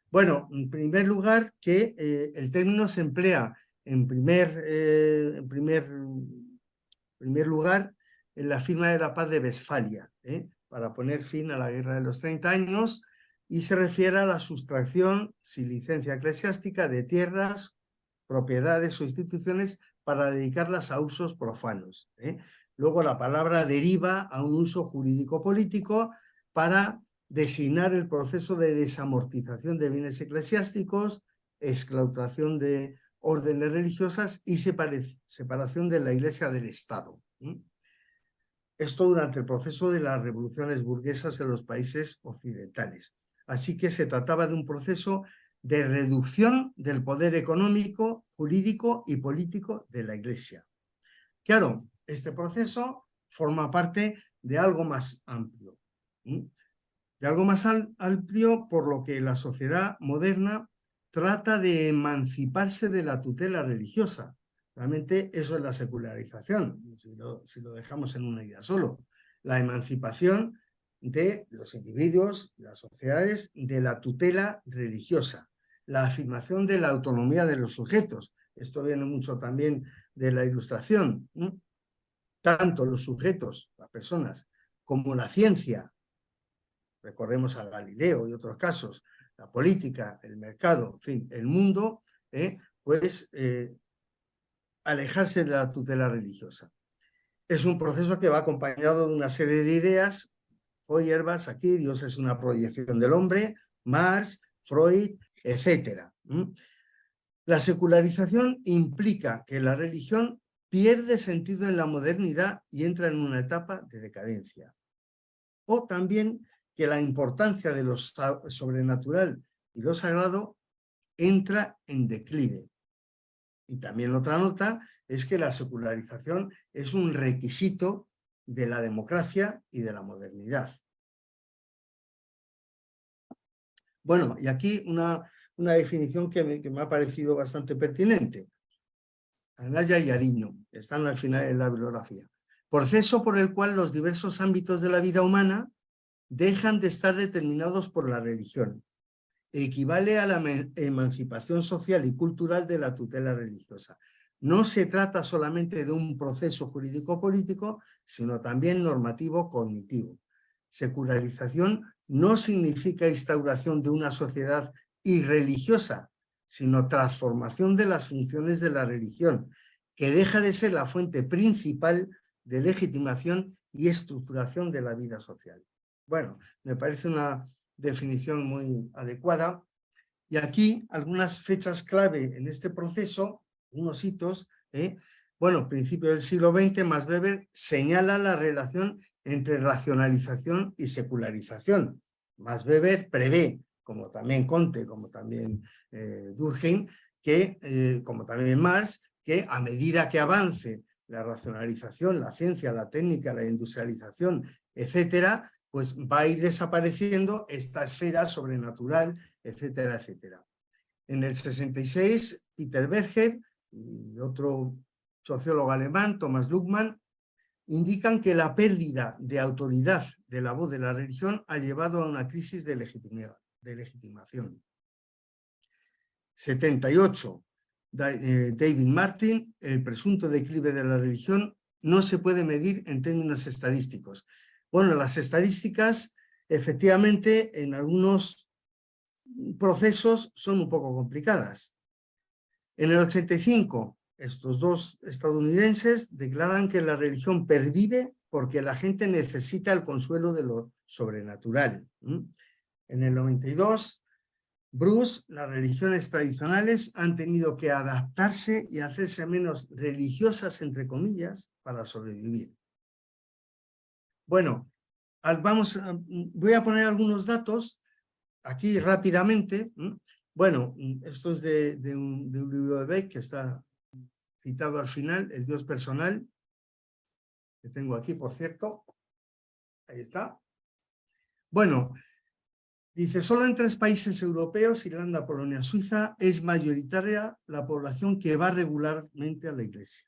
Bueno, en primer lugar, que el término se emplea en primer lugar en la firma de la paz de Westfalia, para poner fin a la Guerra de los 30 años, y se refiere a la sustracción sin licencia eclesiástica de tierras, propiedades o instituciones para dedicarlas a usos profanos. Luego la palabra deriva a un uso jurídico-político para designar el proceso de desamortización de bienes eclesiásticos, exclaustración de órdenes religiosas y separación de la Iglesia del Estado. Esto durante el proceso de las revoluciones burguesas en los países occidentales. Así que se trataba de un proceso de reducción del poder económico, jurídico y político de la Iglesia. Claro, este proceso forma parte de algo más amplio. De algo más amplio por lo que la sociedad moderna trata de emanciparse de la tutela religiosa. Realmente eso es la secularización, si lo dejamos en una idea solo. La emancipación de los individuos, las sociedades, de la tutela religiosa. La afirmación de la autonomía de los sujetos. Esto viene mucho también de la Ilustración. Tanto los sujetos, las personas, como la ciencia, recordemos a Galileo y otros casos, la política, el mercado, en fin, el mundo, pues alejarse de la tutela religiosa. Es un proceso que va acompañado de una serie de ideas. Feuerbach, aquí, Dios es una proyección del hombre, Marx, Freud, etc. La secularización implica que la religión pierde sentido en la modernidad y entra en una etapa de decadencia. O también que la importancia de lo sobrenatural y lo sagrado entra en declive. Y también otra nota es que la secularización es un requisito de la democracia y de la modernidad. Bueno, y aquí una definición que me ha parecido bastante pertinente. Anaya y Ariño, están al final en la bibliografía. Proceso por el cual los diversos ámbitos de la vida humana dejan de estar determinados por la religión. Equivale a la emancipación social y cultural de la tutela religiosa. No se trata solamente de un proceso jurídico-político, sino también normativo-cognitivo. Secularización no significa instauración de una sociedad irreligiosa, sino transformación de las funciones de la religión, que deja de ser la fuente principal de legitimación y estructuración de la vida social. Bueno, me parece una definición muy adecuada. Y aquí algunas fechas clave en este proceso, unos hitos. Bueno, principio del siglo XX, Max Weber señala la relación entre racionalización y secularización. Max Weber prevé, como también Comte, como también Durkheim, que, como también Marx, que a medida que avance la racionalización, la ciencia, la técnica, la industrialización, etcétera, pues va a ir desapareciendo esta esfera sobrenatural, etcétera, etcétera. En el 66, Peter Berger y otro sociólogo alemán, Thomas Luckmann, indican que la pérdida de autoridad de la voz de la religión ha llevado a una crisis de legitimación. 78, David Martin, el presunto declive de la religión no se puede medir en términos estadísticos. Bueno, las estadísticas, efectivamente, en algunos procesos son un poco complicadas. En el 85, estos dos estadounidenses declaran que la religión pervive porque la gente necesita el consuelo de lo sobrenatural. En el 92, Bruce, las religiones tradicionales han tenido que adaptarse y hacerse menos religiosas, entre comillas, para sobrevivir. Bueno, voy a poner algunos datos aquí rápidamente. Bueno, esto es de un libro de Beck que está citado al final, El Dios personal, que tengo aquí, por cierto. Ahí está. Bueno, dice, solo en 3 países europeos, Irlanda, Polonia, Suiza, es mayoritaria la población que va regularmente a la iglesia.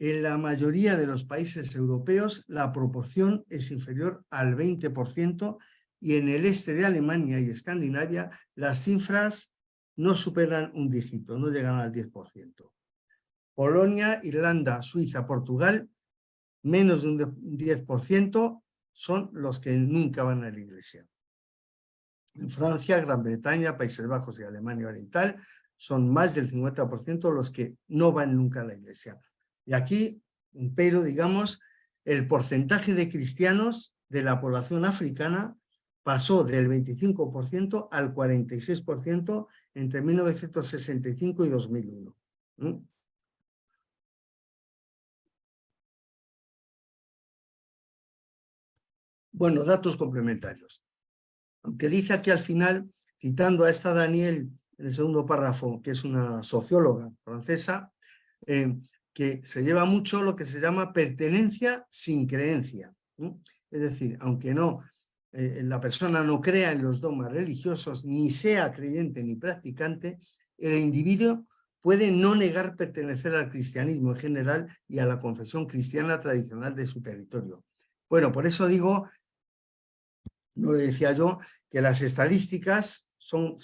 En la mayoría de los países europeos la proporción es inferior al 20% y en el este de Alemania y Escandinavia las cifras no superan un dígito, no llegan al 10%. Polonia, Irlanda, Suiza, Portugal, menos de un 10% son los que nunca van a la iglesia. En Francia, Gran Bretaña, Países Bajos y Alemania Oriental son más del 50% los que no van nunca a la iglesia. Y aquí, pero digamos, el porcentaje de cristianos de la población africana pasó del 25% al 46% entre 1965 y 2001. Bueno, datos complementarios. Aunque dice aquí al final, citando a esta Daniel en el segundo párrafo, que es una socióloga francesa, que se lleva mucho lo que se llama pertenencia sin creencia. Es decir, aunque no la persona no crea en los dogmas religiosos, ni sea creyente ni practicante, el individuo puede no negar pertenecer al cristianismo en general y a la confesión cristiana tradicional de su territorio. Bueno, por eso digo, no le decía yo, que las estadísticas son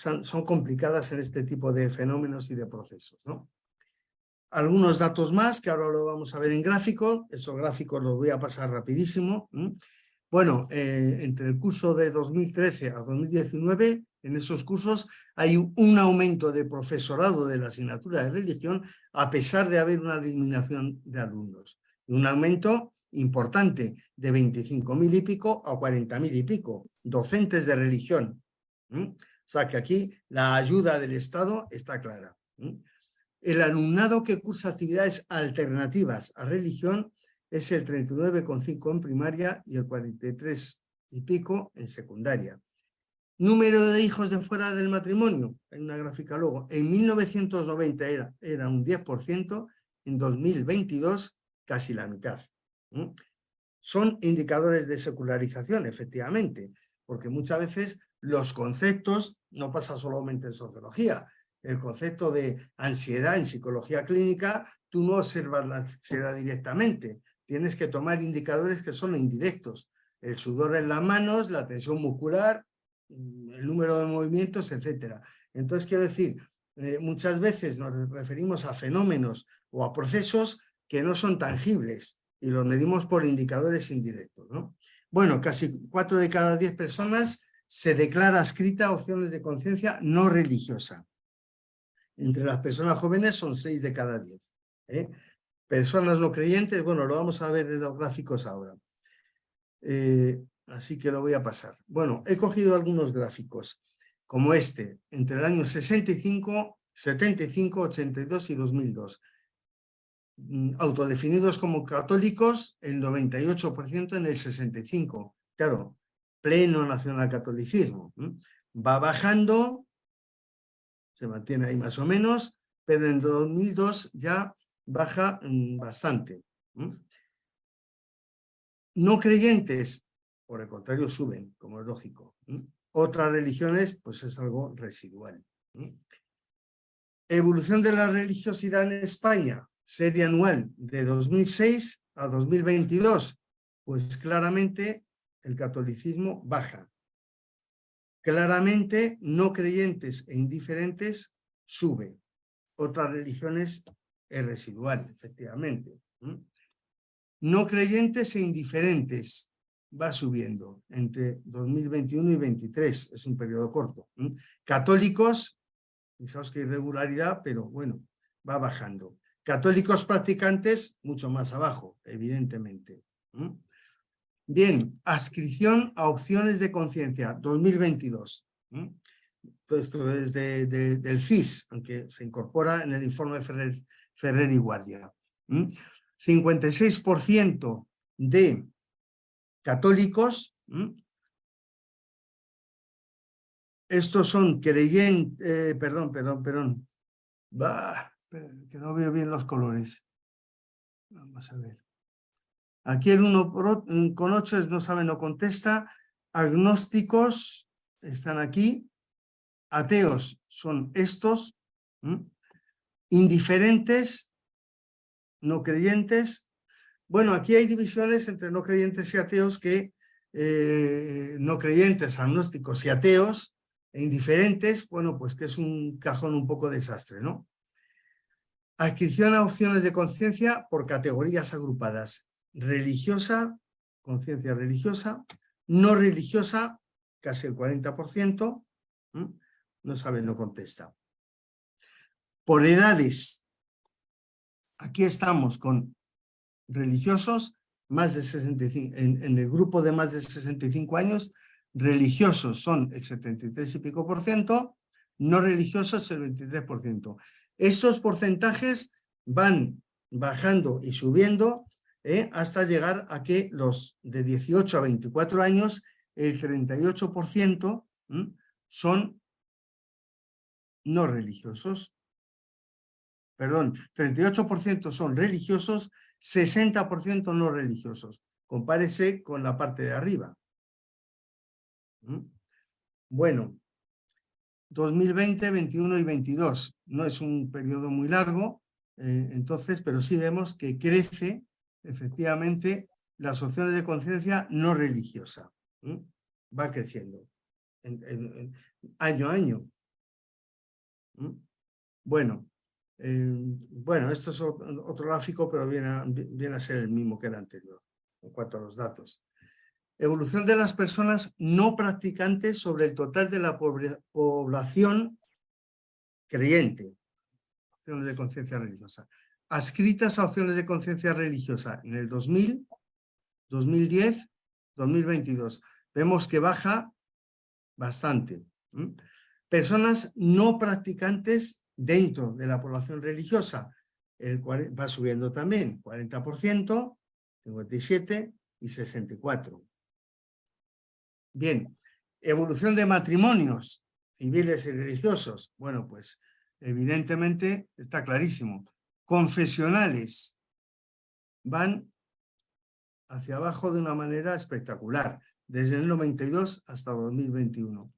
complicadas en este tipo de fenómenos y de procesos, ¿no? Algunos datos más que ahora lo vamos a ver en gráfico. Esos gráficos los voy a pasar rapidísimo. Bueno, entre el curso de 2013 a 2019, en esos cursos hay un aumento de profesorado de la asignatura de religión a pesar de haber una disminución de alumnos. Un aumento importante de 25.000 y pico a 40.000 y pico docentes de religión. O sea que aquí la ayuda del Estado está clara. El alumnado que cursa actividades alternativas a religión es el 39,5 en primaria y el 43 y pico en secundaria. Número de hijos de fuera del matrimonio, hay una gráfica luego, en 1990 era un 10%, en 2022 casi la mitad. Son indicadores de secularización, efectivamente, porque muchas veces los conceptos, no pasa solamente en sociología, el concepto de ansiedad en psicología clínica, tú no observas la ansiedad directamente, tienes que tomar indicadores que son indirectos, el sudor en las manos, la tensión muscular, el número de movimientos, etc. Entonces, quiero decir, muchas veces nos referimos a fenómenos o a procesos que no son tangibles y los medimos por indicadores indirectos, ¿no? Bueno, casi 4 de cada 10 personas se declara adscrita a opciones de conciencia no religiosa. Entre las personas jóvenes son 6 de cada 10. Personas no creyentes, bueno, lo vamos a ver en los gráficos ahora. Así que lo voy a pasar. Bueno, he cogido algunos gráficos, como este, entre el año 65, 75, 82 y 2002. Autodefinidos como católicos, el 98% en el 65. Claro, pleno nacionalcatolicismo. Va bajando, se mantiene ahí más o menos, pero en 2002 ya baja bastante. No creyentes, por el contrario, suben, como es lógico. Otras religiones, pues es algo residual. Evolución de la religiosidad en España, serie anual de 2006 a 2022, pues claramente el catolicismo baja. Claramente no creyentes e indiferentes sube. Otras religiones es residual, efectivamente. No creyentes e indiferentes va subiendo entre 2021 y 2023, es un periodo corto. Católicos, fijaos que irregularidad, pero bueno, va bajando. Católicos practicantes, mucho más abajo, evidentemente. Bien, adscripción a opciones de conciencia, 2022. Todo esto es del CIS, aunque se incorpora en el informe Ferrer y Guardia. 56% de católicos, estos son creyentes, perdón, que no veo bien los colores. Vamos a ver. Aquí el 1,8 no sabe, no contesta. Agnósticos están aquí. Ateos son estos. Indiferentes, no creyentes. Bueno, aquí hay divisiones entre no creyentes y ateos que no creyentes, agnósticos y ateos e indiferentes, bueno, pues que es un cajón un poco desastre, ¿no? Adscripción a opciones de conciencia por categorías agrupadas. Religiosa, conciencia religiosa, no religiosa, casi el 40%, no sabe, no contesta. Por edades, aquí estamos con religiosos, más de 65, en el grupo de más de 65 años, religiosos son el 73 y pico por ciento, no religiosos el 23%. Estos porcentajes van bajando y subiendo hasta llegar a que los de 18 a 24 años, el 38% son no religiosos. Perdón, 38% son religiosos, 60% no religiosos. Compárese con la parte de arriba. Bueno, 2020, 21 y 22. No es un periodo muy largo, entonces, pero sí vemos que crece efectivamente las opciones de conciencia no religiosa. Va creciendo año a año. Bueno, esto es otro gráfico, pero viene a ser el mismo que el anterior en cuanto a los datos. Evolución de las personas no practicantes sobre el total de la población creyente, opciones de conciencia religiosa. Adscritas a opciones de conciencia religiosa en el 2000, 2010, 2022. Vemos que baja bastante. Personas no practicantes dentro de la población religiosa, va subiendo también, 40%, 57% y 64%. Bien, evolución de matrimonios civiles y religiosos. Bueno, pues evidentemente está clarísimo. Confesionales van hacia abajo de una manera espectacular, desde el 92 hasta 2021.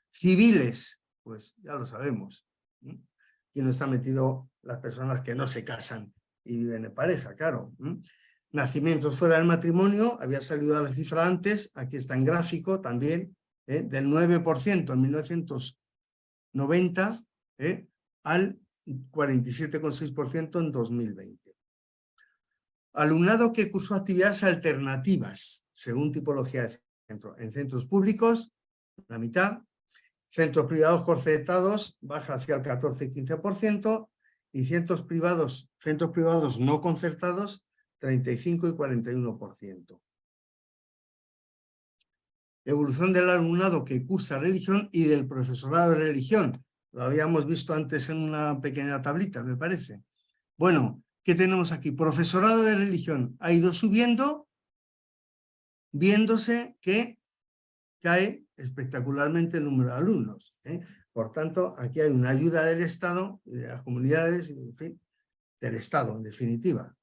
Civiles, pues ya lo sabemos. Y no está metido las personas que no se casan y viven en pareja, claro. Nacimientos fuera del matrimonio, había salido la cifra antes, aquí está en gráfico también, del 9% en 1990 al 47,6% en 2020. Alumnado que cursó actividades alternativas, según tipología de centro. En centros públicos, la mitad. Centros privados concertados baja hacia el 14 y 15%, y centros privados no concertados 35 y 41%. Evolución del alumnado que cursa religión y del profesorado de religión. Lo habíamos visto antes en una pequeña tablita, me parece. Bueno, ¿qué tenemos aquí? Profesorado de religión ha ido subiendo, viéndose que cae espectacularmente el número de alumnos. Por tanto, aquí hay una ayuda del Estado, de las comunidades, en fin, del Estado, en definitiva.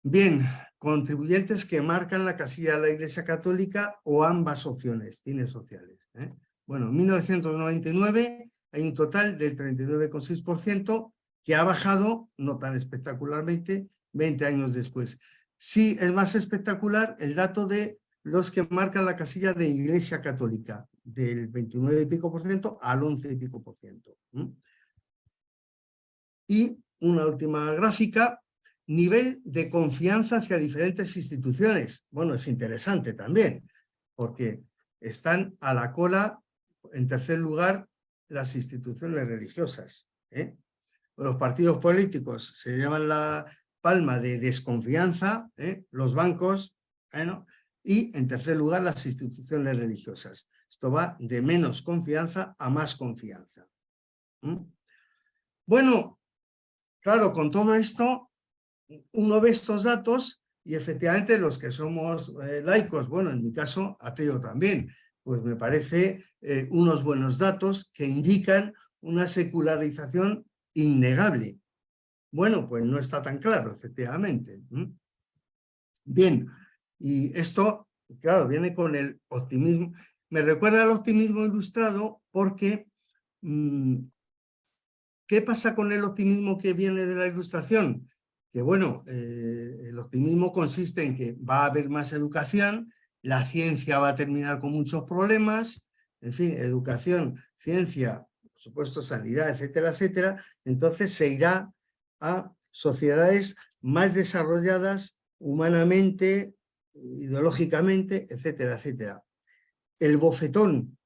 Bien, contribuyentes que marcan la casilla de la Iglesia Católica o ambas opciones, fines sociales. Bueno, en 1999 hay un total del 39,6% que ha bajado, no tan espectacularmente, 20 años después. Sí, es más espectacular el dato de los que marcan la casilla de Iglesia Católica, del 29 y pico por ciento al 11 y pico por ciento. Y una última gráfica, nivel de confianza hacia diferentes instituciones. Bueno, es interesante también, porque están a la cola, en tercer lugar, las instituciones religiosas. Los partidos políticos se llevan la palma de desconfianza, los bancos, y en tercer lugar las instituciones religiosas. Esto va de menos confianza a más confianza. Bueno, claro, con todo esto, uno ve estos datos y efectivamente los que somos laicos, bueno, en mi caso, ateo también, pues me parece unos buenos datos que indican una secularización innegable. Bueno, pues no está tan claro, efectivamente. Bien, y esto, claro, viene con el optimismo. Me recuerda al optimismo ilustrado porque ¿qué pasa con el optimismo que viene de la Ilustración? Que bueno, el optimismo consiste en que va a haber más educación, la ciencia va a terminar con muchos problemas, en fin, educación, ciencia, por supuesto sanidad, etcétera, etcétera, entonces se irá a sociedades más desarrolladas humanamente, ideológicamente, etcétera, etcétera. El bofetón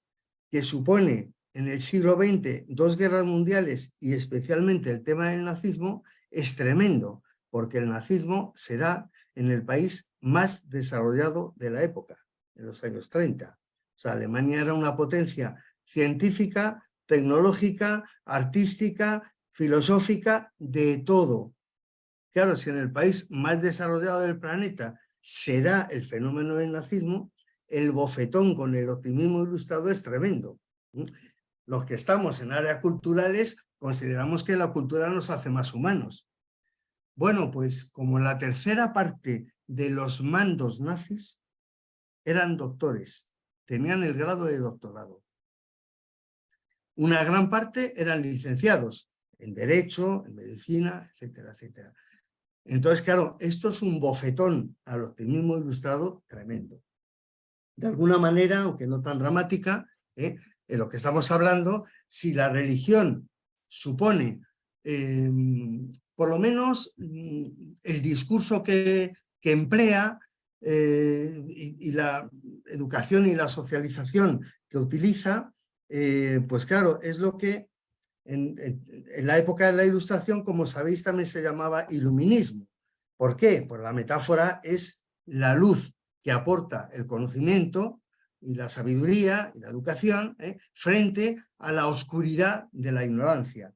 que supone en el siglo XX 2 guerras mundiales y especialmente el tema del nazismo es tremendo, porque el nazismo se da en el país más desarrollado de la época, en los años 30. O sea, Alemania era una potencia científica, tecnológica, artística, filosófica, de todo. Claro, si en el país más desarrollado del planeta se da el fenómeno del nazismo, el bofetón con el optimismo ilustrado es tremendo. Los que estamos en áreas culturales consideramos que la cultura nos hace más humanos. Bueno, pues como la tercera parte de los mandos nazis eran doctores, tenían el grado de doctorado. Una gran parte eran licenciados en Derecho, en Medicina, etcétera, etcétera. Entonces, claro, esto es un bofetón al optimismo ilustrado tremendo. De alguna manera, aunque no tan dramática, en lo que estamos hablando, si la religión supone, por lo menos, el discurso que emplea y la educación y la socialización que utiliza, pues claro, es lo que en la época de la Ilustración, como sabéis, también se llamaba iluminismo. ¿Por qué? Pues la metáfora es la luz que aporta el conocimiento y la sabiduría y la educación frente a la oscuridad de la ignorancia.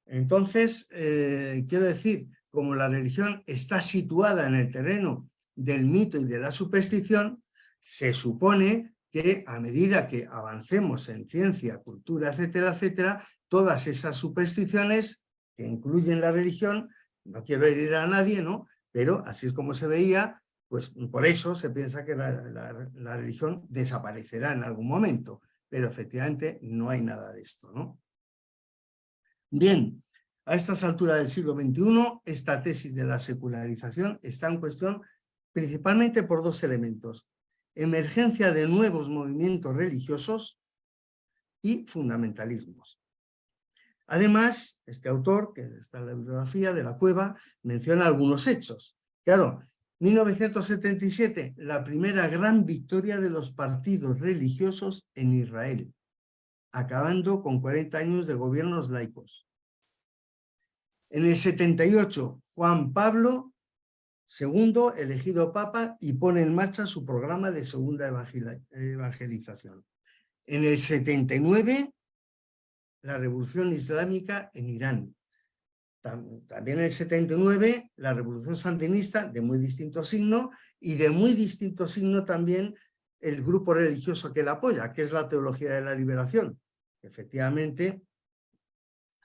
Entonces, quiero decir, como la religión está situada en el terreno del mito y de la superstición, se supone que a medida que avancemos en ciencia, cultura, etcétera, etcétera, todas esas supersticiones que incluyen la religión, no quiero herir a nadie, ¿no? Pero así es como se veía, pues por eso se piensa que la religión desaparecerá en algún momento, pero efectivamente no hay nada de esto, ¿no? Bien, a estas alturas del siglo XXI, esta tesis de la secularización está en cuestión principalmente por dos elementos: emergencia de nuevos movimientos religiosos y fundamentalismos. Además, este autor, que está en la bibliografía de la Cueva, menciona algunos hechos. Claro, 1977, la primera gran victoria de los partidos religiosos en Israel, acabando con 40 años de gobiernos laicos. En el 78, Juan Pablo II, elegido papa, y pone en marcha su programa de segunda evangelización. En el 79, la revolución islámica en Irán. También en el 79, la revolución sandinista, de muy distinto signo, y de muy distinto signo también el grupo religioso que la apoya, que es la Teología de la Liberación. Efectivamente,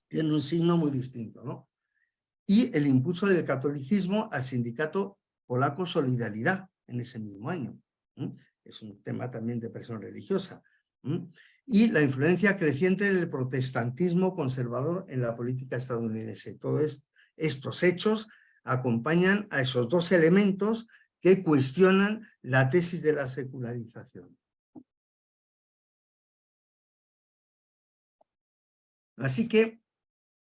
tiene un signo muy distinto, ¿no? Y el impulso del catolicismo al sindicato polaco Solidaridad en ese mismo año. Es un tema también de presión religiosa. Y la influencia creciente del protestantismo conservador en la política estadounidense. Todos estos hechos acompañan a esos dos elementos que cuestionan la tesis de la secularización. Así que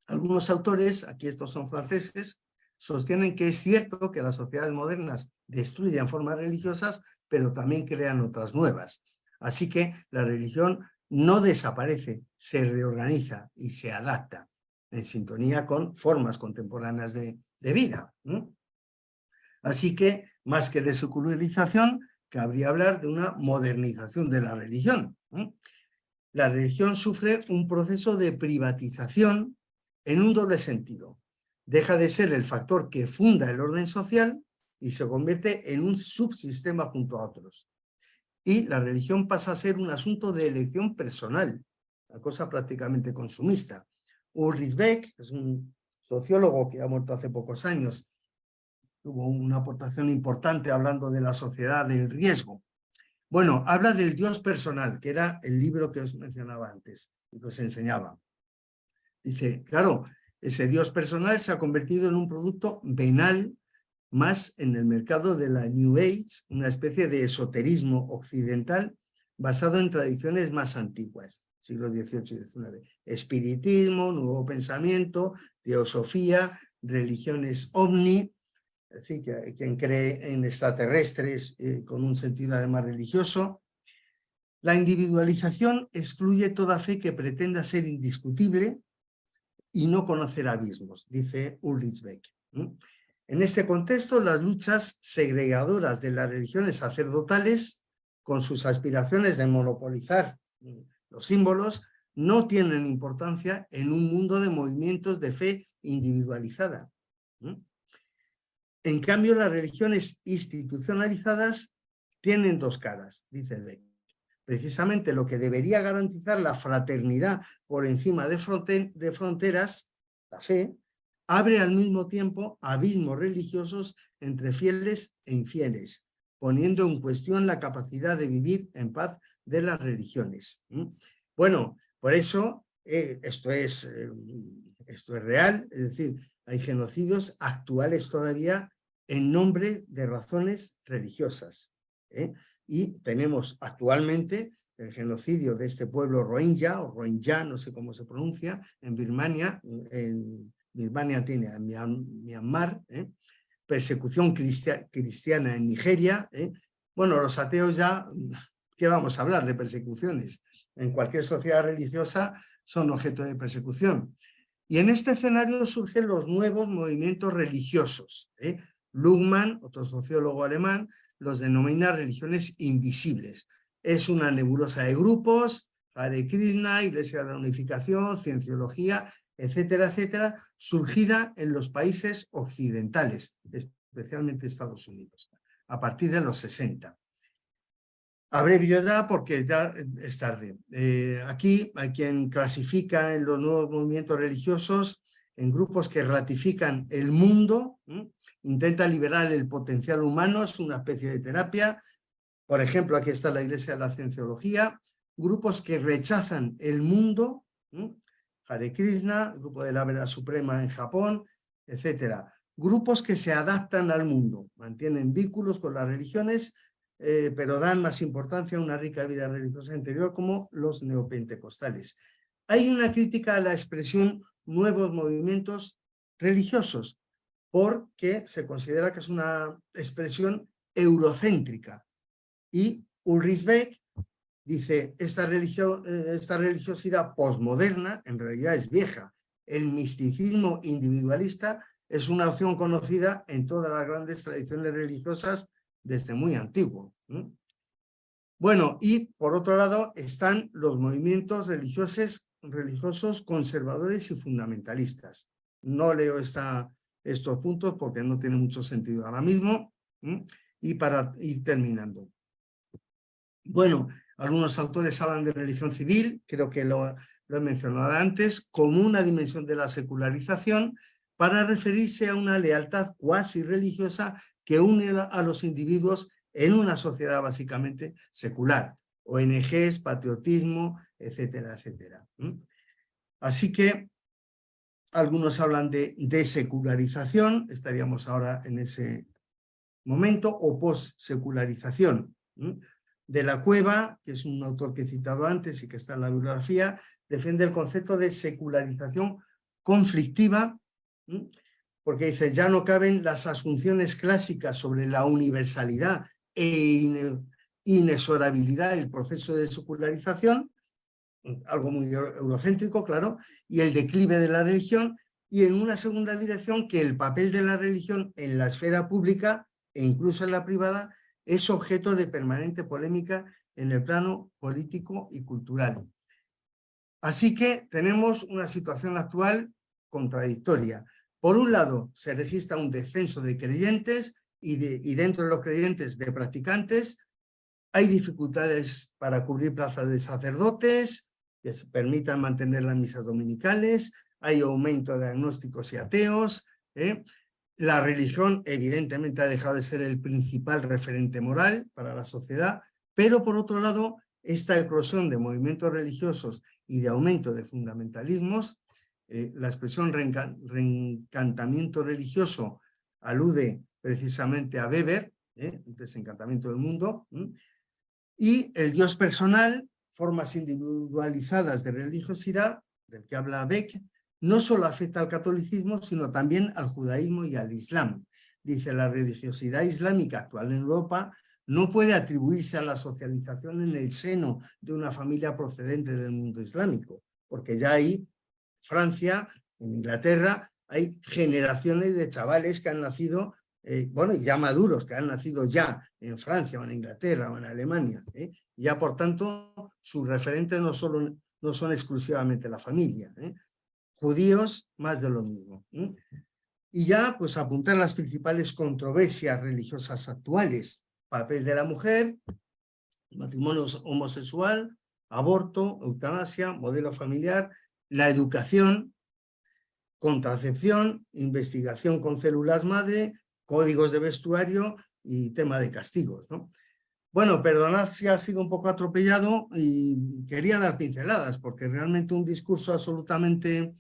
algunos autores, aquí estos son franceses, sostienen que es cierto que las sociedades modernas destruyen formas religiosas, pero también crean otras nuevas. Así que la religión no desaparece, se reorganiza y se adapta en sintonía con formas contemporáneas de vida. Así que, más que de secularización, cabría hablar de una modernización de la religión. La religión sufre un proceso de privatización en un doble sentido. Deja de ser el factor que funda el orden social y se convierte en un subsistema junto a otros. Y la religión pasa a ser un asunto de elección personal, una cosa prácticamente consumista. Ulrich Beck, que es un sociólogo que ha muerto hace pocos años, tuvo una aportación importante hablando de la sociedad del riesgo. Bueno, habla del Dios personal, que era el libro que os mencionaba antes, y que os enseñaba. Dice, claro, ese Dios personal se ha convertido en un producto venal más en el mercado de la New Age, una especie de esoterismo occidental basado en tradiciones más antiguas, siglos XVIII y XIX. Espiritismo, nuevo pensamiento, teosofía, religiones ovni, es decir, quien cree en extraterrestres con un sentido además religioso. La individualización excluye toda fe que pretenda ser indiscutible y no conocer abismos, dice Ulrich Beck. En este contexto, las luchas segregadoras de las religiones sacerdotales, con sus aspiraciones de monopolizar los símbolos, no tienen importancia en un mundo de movimientos de fe individualizada. En cambio, las religiones institucionalizadas tienen dos caras, dice Beck. Precisamente lo que debería garantizar la fraternidad por encima de fronteras, la fe, abre al mismo tiempo abismos religiosos entre fieles e infieles, poniendo en cuestión la capacidad de vivir en paz de las religiones. Bueno, por eso esto es real, es decir, hay genocidios actuales todavía en nombre de razones religiosas. Y tenemos actualmente el genocidio de este pueblo Rohingya, o Rohingya, no sé cómo se pronuncia, en Birmania. En Birmania tiene a Myanmar, persecución cristiana en Nigeria. Bueno, los ateos ya, ¿qué vamos a hablar de persecuciones? En cualquier sociedad religiosa son objeto de persecución. Y en este escenario surgen los nuevos movimientos religiosos. Luhmann, otro sociólogo alemán, los denomina religiones invisibles. Es una nebulosa de grupos, Hare Krishna, Iglesia de la Unificación, Cienciología, etcétera, etcétera, surgida en los países occidentales, especialmente Estados Unidos, a partir de los 60. Abrevio ya porque ya es tarde. Aquí hay quien clasifica en los nuevos movimientos religiosos en grupos que ratifican el mundo, intenta liberar el potencial humano, es una especie de terapia. Por ejemplo, aquí está la Iglesia de la Cienciología. Grupos que rechazan el mundo, Hare Krishna, el grupo de la Verdad Suprema en Japón, etcétera. Grupos que se adaptan al mundo, mantienen vínculos con las religiones, pero dan más importancia a una rica vida religiosa interior, como los neopentecostales. Hay una crítica a la expresión nuevos movimientos religiosos, porque se considera que es una expresión eurocéntrica. Y Ulrich Beck dice, esta religiosidad posmoderna en realidad es vieja. El misticismo individualista es una opción conocida en todas las grandes tradiciones religiosas desde muy antiguo. Bueno, y por otro lado están los movimientos religiosos conservadores y fundamentalistas. No leo estos puntos porque no tiene mucho sentido ahora mismo. Y para ir terminando. Bueno, algunos autores hablan de religión civil, creo que lo he mencionado antes, como una dimensión de la secularización para referirse a una lealtad cuasi religiosa que une a los individuos en una sociedad básicamente secular. ONGs, patriotismo, etcétera, etcétera. Así que algunos hablan de desecularización, estaríamos ahora en ese momento, o post-secularización. De la Cueva, que es un autor que he citado antes y que está en la bibliografía, defiende el concepto de secularización conflictiva, porque dice, ya no caben las asunciones clásicas sobre la universalidad e inexorabilidad del proceso de secularización, algo muy eurocéntrico, claro, y el declive de la religión, y en una segunda dirección que el papel de la religión en la esfera pública e incluso en la privada es objeto de permanente polémica en el plano político y cultural. Así que tenemos una situación actual contradictoria. Por un lado, se registra un descenso de creyentes y dentro de los creyentes de practicantes hay dificultades para cubrir plazas de sacerdotes que se permitan mantener las misas dominicales, hay aumento de agnósticos y ateos, La religión evidentemente ha dejado de ser el principal referente moral para la sociedad, pero por otro lado, esta eclosión de movimientos religiosos y de aumento de fundamentalismos, la expresión reencantamiento religioso alude precisamente a Weber, el desencantamiento del mundo, y el Dios personal, formas individualizadas de religiosidad, del que habla Beck, no solo afecta al catolicismo, sino también al judaísmo y al islam. Dice, la religiosidad islámica actual en Europa no puede atribuirse a la socialización en el seno de una familia procedente del mundo islámico, porque ya hay Francia, en Inglaterra, hay generaciones de chavales que han nacido, bueno, ya maduros, que han nacido ya en Francia o en Inglaterra o en Alemania. Ya, por tanto, sus referentes no son exclusivamente la familia. Judíos, más de lo mismo. Y ya, pues apuntar las principales controversias religiosas actuales: papel de la mujer, matrimonio homosexual, aborto, eutanasia, modelo familiar, la educación, contracepción, investigación con células madre, códigos de vestuario y tema de castigos, ¿no? Bueno, perdonad si ha sido un poco atropellado y quería dar pinceladas, porque realmente un discurso absolutamente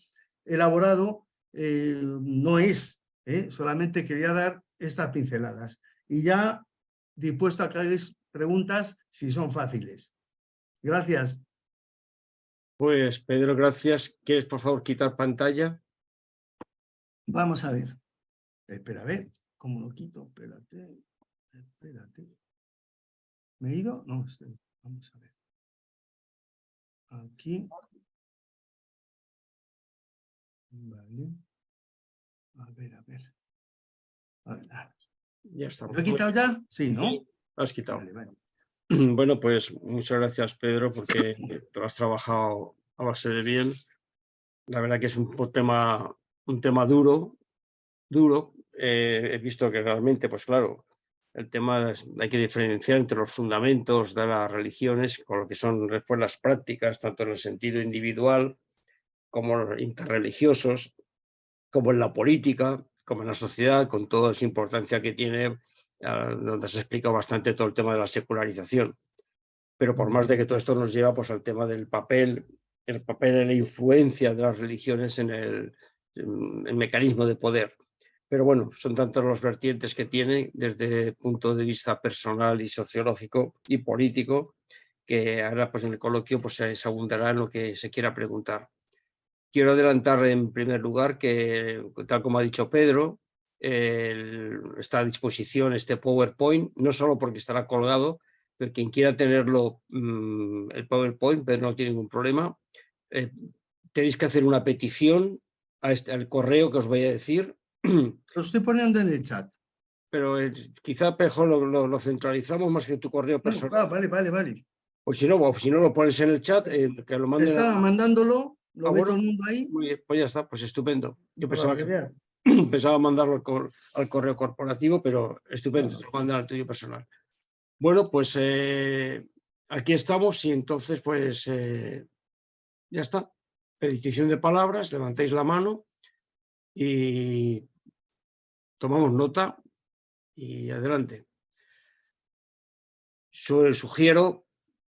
elaborado no es, solamente quería dar estas pinceladas. Y ya dispuesto a que hagáis preguntas si son fáciles. Gracias. Pues Pedro, gracias. ¿Quieres por favor quitar pantalla? Vamos a ver. Espera, a ver, ¿cómo lo quito? Espérate. ¿Me he ido? No, vamos a ver. Aquí. Vale. A ver. Ya está. ¿Lo he quitado ya? Sí, ¿no? Sí, lo has quitado. Vale. Bueno, pues muchas gracias, Pedro, porque te lo has trabajado a base de bien. La verdad que es un tema duro. He visto que realmente, pues claro, el tema hay que diferenciar entre los fundamentos de las religiones con lo que son después las prácticas, tanto en el sentido individual como interreligiosos, como en la política, como en la sociedad, con toda esa importancia que tiene, donde se explica bastante todo el tema de la secularización. Pero por más de que todo esto nos lleva pues, al tema del papel, el papel y la influencia de las religiones en el mecanismo de poder. Pero bueno, son tantos los vertientes que tiene desde el punto de vista personal y sociológico y político, que ahora pues, en el coloquio pues, se abundará en lo que se quiera preguntar. Quiero adelantar en primer lugar que, tal como ha dicho Pedro, está a disposición este PowerPoint, no solo porque estará colgado, pero quien quiera tenerlo, el PowerPoint, Pedro no tiene ningún problema. Tenéis que hacer una petición al correo que os voy a decir. Lo estoy poniendo en el chat. Pero quizá mejor lo centralizamos más que tu correo personal. Vale. O si no lo pones en el chat, que lo manden. Estaba mandándolo, lo ve todo el mundo ahí. Muy bien, pues ya está, pues estupendo. Yo Para pensaba mandarlo al correo corporativo, pero estupendo, se lo mandan al tuyo personal. Bueno, pues aquí estamos y entonces pues ya está. Petición de palabras, levantáis la mano y tomamos nota y adelante. Sugiero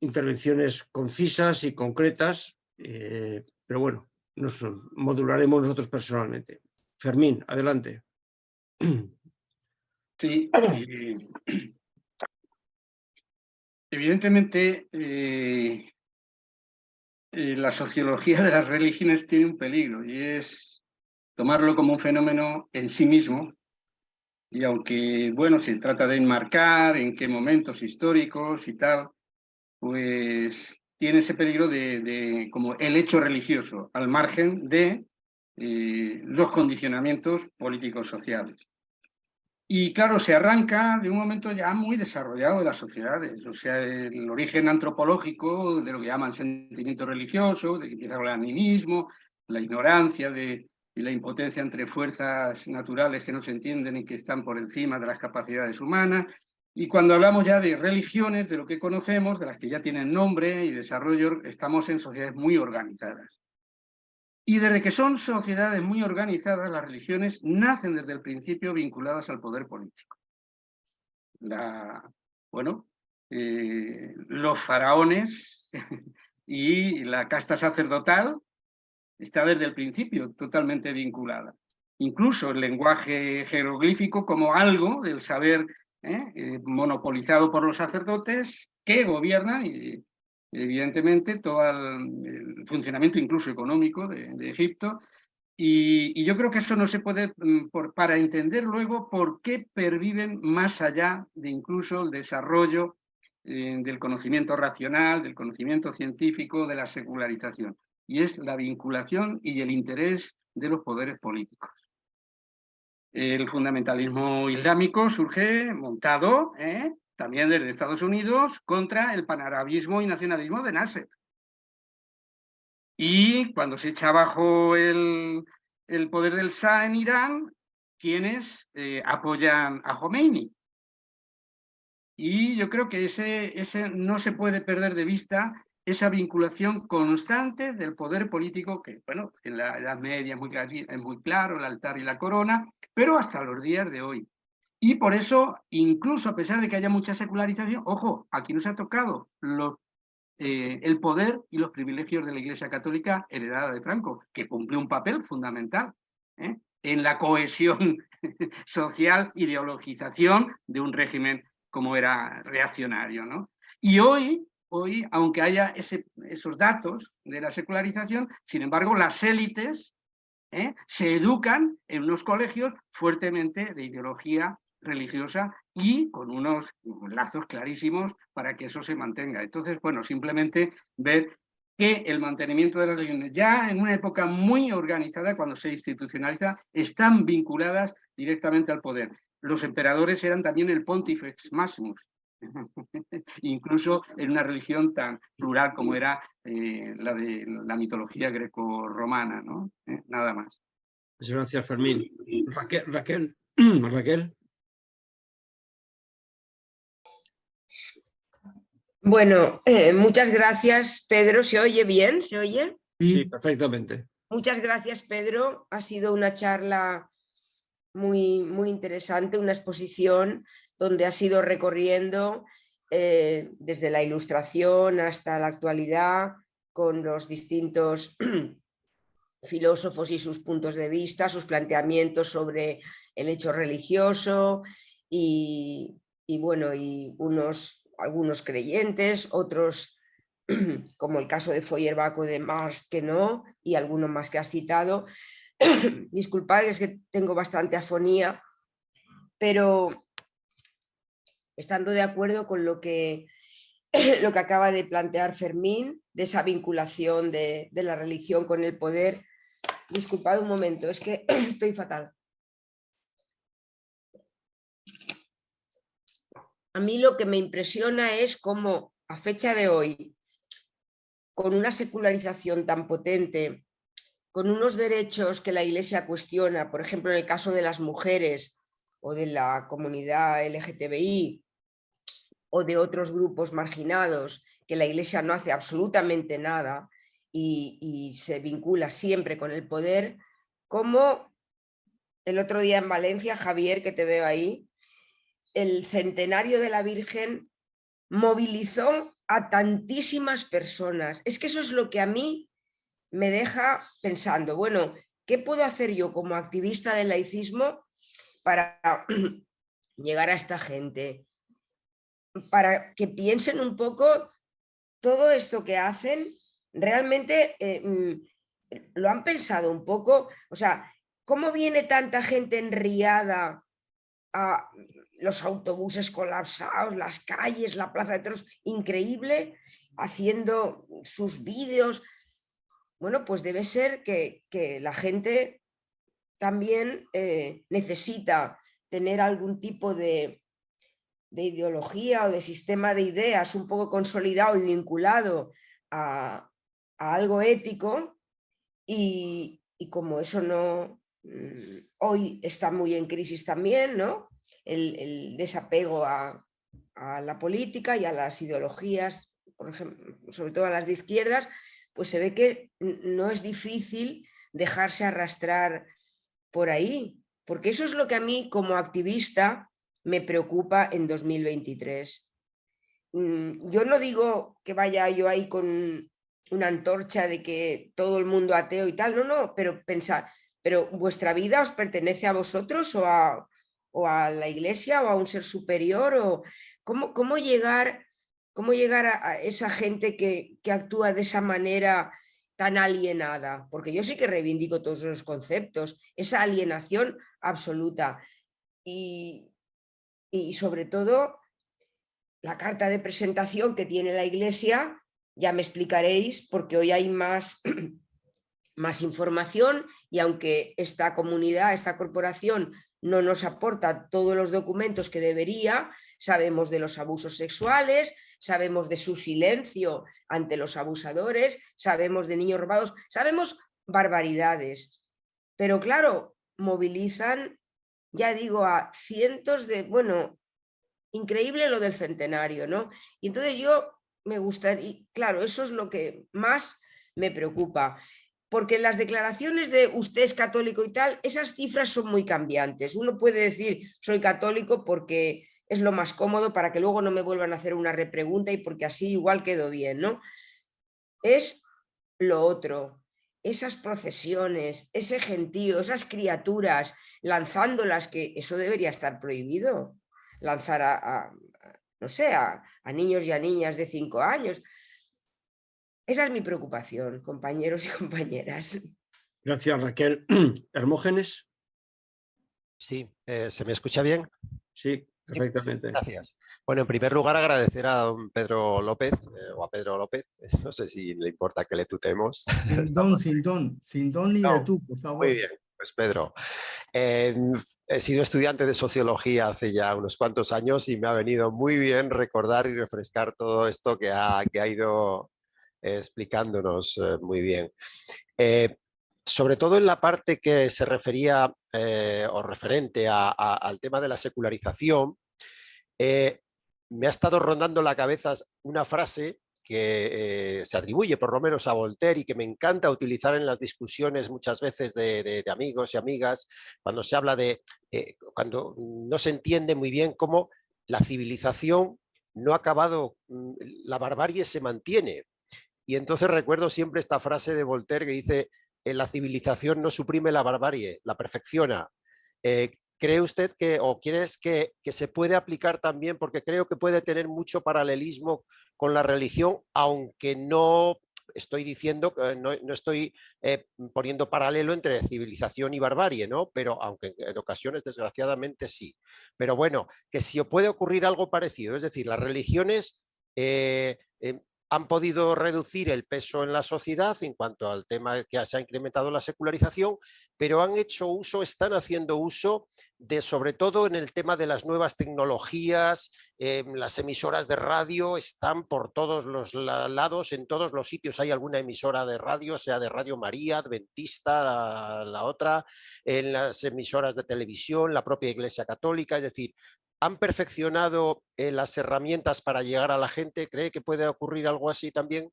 intervenciones concisas y concretas, pero bueno, nos modularemos nosotros personalmente. Fermín, adelante. Sí, evidentemente la sociología de las religiones tiene un peligro y es tomarlo como un fenómeno en sí mismo. Y aunque, bueno, se trata de enmarcar en qué momentos históricos y tal, pues tiene ese peligro de como el hecho religioso, al margen de los condicionamientos políticos sociales. Y claro, se arranca de un momento ya muy desarrollado de las sociedades, o sea, el origen antropológico de lo que llaman sentimiento religioso, de que empieza con el animismo, la ignorancia y la impotencia entre fuerzas naturales que no se entienden y que están por encima de las capacidades humanas. Y cuando hablamos ya de religiones, de lo que conocemos, de las que ya tienen nombre y desarrollo, estamos en sociedades muy organizadas. Y desde que son sociedades muy organizadas, las religiones nacen desde el principio vinculadas al poder político. Los faraones y la casta sacerdotal está desde el principio totalmente vinculada. Incluso el lenguaje jeroglífico como algo del saber monopolizado por los sacerdotes que gobiernan y evidentemente todo el funcionamiento incluso económico de Egipto. Y yo creo que eso no se puede, para entender luego por qué perviven más allá de incluso el desarrollo del conocimiento racional, del conocimiento científico, de la secularización. y es la vinculación y el interés de los poderes políticos. El fundamentalismo islámico surge montado también desde Estados Unidos contra el panarabismo y nacionalismo de Nasser. Y cuando se echa abajo el poder del Shah en Irán, quienes apoyan a Khomeini. Y yo creo que ese no se puede perder de vista esa vinculación constante del poder político, que, bueno, en la Edad Media es muy claro, el altar y la corona, pero hasta los días de hoy. Y por eso, incluso a pesar de que haya mucha secularización, ojo, aquí nos ha tocado el poder y los privilegios de la Iglesia Católica heredada de Franco, que cumplió un papel fundamental en la cohesión social, ideologización de un régimen como era reaccionario, ¿no? Y hoy, aunque haya esos datos de la secularización, sin embargo, las élites se educan en unos colegios fuertemente de ideología religiosa y con unos lazos clarísimos para que eso se mantenga. Entonces, bueno, simplemente ver que el mantenimiento de las religiones, ya en una época muy organizada, cuando se institucionaliza, están vinculadas directamente al poder. Los emperadores eran también el Pontifex Maximus, incluso en una religión tan plural como era la de la mitología greco-romana, ¿no? Nada más. Muchas gracias, Fermín. Raquel. Raquel. Bueno, muchas gracias, Pedro. ¿Se oye bien? ¿Se oye? Sí, perfectamente. Muchas gracias, Pedro. Ha sido una charla muy, muy interesante, una exposición donde has ido recorriendo desde la Ilustración hasta la actualidad con los distintos filósofos y sus puntos de vista, sus planteamientos sobre el hecho religioso y bueno, y algunos creyentes, otros como el caso de Feuerbach o de Marx que no, y algunos más que has citado. Disculpad, es que tengo bastante afonía, pero estando de acuerdo con lo que acaba de plantear Fermín, de esa vinculación de la religión con el poder. Disculpad un momento, es que estoy fatal. A mí lo que me impresiona es cómo a fecha de hoy, con una secularización tan potente, con unos derechos que la Iglesia cuestiona, por ejemplo, en el caso de las mujeres o de la comunidad LGTBI o de otros grupos marginados, que la Iglesia no hace absolutamente nada y se vincula siempre con el poder, como el otro día en Valencia, Javier, que te veo ahí, el centenario de la Virgen movilizó a tantísimas personas. Es que eso es lo que a mí me deja pensando, bueno, ¿qué puedo hacer yo como activista del laicismo para llegar a esta gente? Para que piensen un poco todo esto que hacen, realmente lo han pensado un poco, o sea, ¿cómo viene tanta gente enriada a los autobuses colapsados, las calles, la plaza de toros, increíble, haciendo sus vídeos? Bueno, pues debe ser que la gente también necesita tener algún tipo de ideología o de sistema de ideas un poco consolidado y vinculado a algo ético, y como eso no hoy está muy en crisis también, ¿no? El desapego a la política y a las ideologías, por ejemplo, sobre todo a las de izquierdas, pues se ve que no es difícil dejarse arrastrar por ahí, porque eso es lo que a mí como activista me preocupa en 2023. Yo no digo que vaya yo ahí con una antorcha de que todo el mundo ateo y tal, no, pero pensar, pero vuestra vida os pertenece a vosotros o a la Iglesia o a un ser superior, o cómo llegar a esa gente que actúa de esa manera tan alienada, porque yo sí que reivindico todos esos conceptos, esa alienación absoluta y sobre todo la carta de presentación que tiene la Iglesia Ya me explicaréis, porque hoy hay más, más información y aunque esta comunidad, esta corporación no nos aporta todos los documentos que debería, sabemos de los abusos sexuales, sabemos de su silencio ante los abusadores, sabemos de niños robados, sabemos barbaridades. Pero claro, movilizan, ya digo, a cientos de, bueno, increíble lo del centenario, ¿no? Y entonces yo me gustaría, claro, eso es lo que más me preocupa, porque las declaraciones de usted es católico y tal, esas cifras son muy cambiantes. Uno puede decir soy católico porque es lo más cómodo para que luego no me vuelvan a hacer una repregunta y porque así igual quedo bien, ¿no? Es lo otro, esas procesiones, ese gentío, esas criaturas lanzándolas, que eso debería estar prohibido, lanzar no sé, a niños y a niñas de 5 años. Esa es mi preocupación, compañeros y compañeras. Gracias, Raquel. Hermógenes. Sí, ¿se me escucha bien? Sí, perfectamente. Gracias. Bueno, en primer lugar agradecer a don Pedro López, o a Pedro López, no sé si le importa que le tutemos. Sin don ni de tú, por favor. Muy bien, pues Pedro. He sido estudiante de sociología hace ya unos cuantos años y me ha venido muy bien recordar y refrescar todo esto que ha ido explicándonos muy bien. Sobre todo en la parte que se refería o referente al tema de la secularización, me ha estado rondando la cabeza una frase que se atribuye por lo menos a Voltaire y que me encanta utilizar en las discusiones muchas veces de amigos y amigas, cuando se habla de, cuando no se entiende muy bien cómo la civilización no ha acabado, la barbarie se mantiene. Y entonces recuerdo siempre esta frase de Voltaire que dice, la civilización no suprime la barbarie, la perfecciona. ¿Cree usted que, o quieres que se puede aplicar también? Porque creo que puede tener mucho paralelismo con la religión, aunque no estoy diciendo, no estoy poniendo paralelo entre civilización y barbarie, ¿no? Pero aunque en ocasiones desgraciadamente sí. Pero bueno, que si puede ocurrir algo parecido, es decir, las religiones han podido reducir el peso en la sociedad en cuanto al tema que se ha incrementado la secularización, pero han hecho uso, están haciendo uso de, sobre todo en el tema de las nuevas tecnologías, las emisoras de radio están por todos los lados, en todos los sitios hay alguna emisora de radio, sea de Radio María, Adventista, la otra, en las emisoras de televisión, la propia Iglesia Católica, es decir, ¿han perfeccionado las herramientas para llegar a la gente? ¿Cree que puede ocurrir algo así también?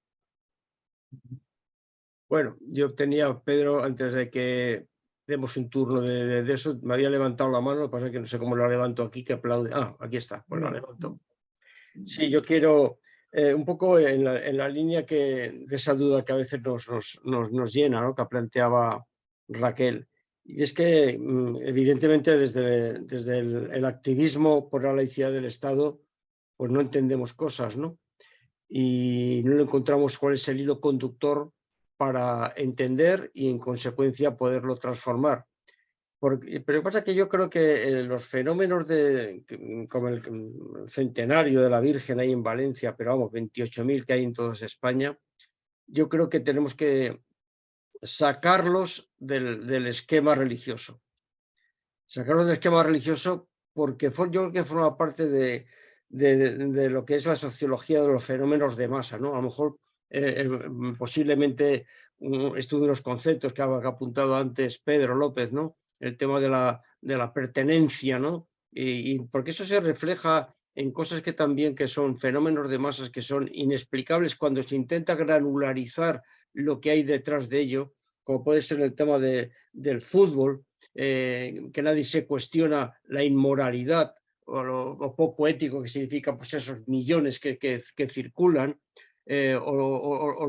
Bueno, yo tenía, Pedro, antes de que demos un turno de eso, me había levantado la mano, lo que pasa es que no sé cómo la levanto aquí, que aplaude. Ah, aquí está, pues la levanto. Sí, yo quiero un poco en la línea de esa duda que a veces nos llena, ¿no? Que planteaba Raquel. Y es que, evidentemente, desde el activismo por la laicidad del Estado, pues no entendemos cosas, ¿no? Y no encontramos cuál es el hilo conductor para entender y, en consecuencia, poderlo transformar. Pero lo que pasa es que yo creo que los fenómenos como el centenario de la Virgen ahí en Valencia, pero vamos, 28.000 que hay en toda España, yo creo que tenemos que sacarlos del esquema religioso. Sacarlos del esquema religioso porque yo creo que forma parte de lo que es la sociología de los fenómenos de masa, ¿no? A lo mejor posiblemente esto de los conceptos que ha apuntado antes Pedro López, ¿no? El tema de la pertenencia, ¿no? Y porque eso se refleja en cosas que también que son fenómenos de masas que son inexplicables cuando se intenta granularizar lo que hay detrás de ello, como puede ser el tema del fútbol, que nadie se cuestiona la inmoralidad o lo poco ético que significa pues esos millones que circulan, o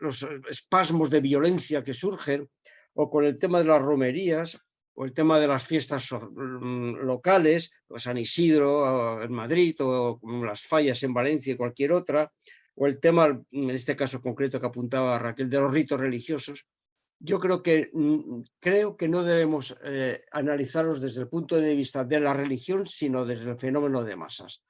los espasmos de violencia que surgen, o con el tema de las romerías, o el tema de las fiestas locales, o San Isidro en Madrid, o las fallas en Valencia y cualquier otra, o el tema, en este caso concreto que apuntaba Raquel, de los ritos religiosos. Yo creo que no debemos analizarlos desde el punto de vista de la religión, sino desde el fenómeno de masas.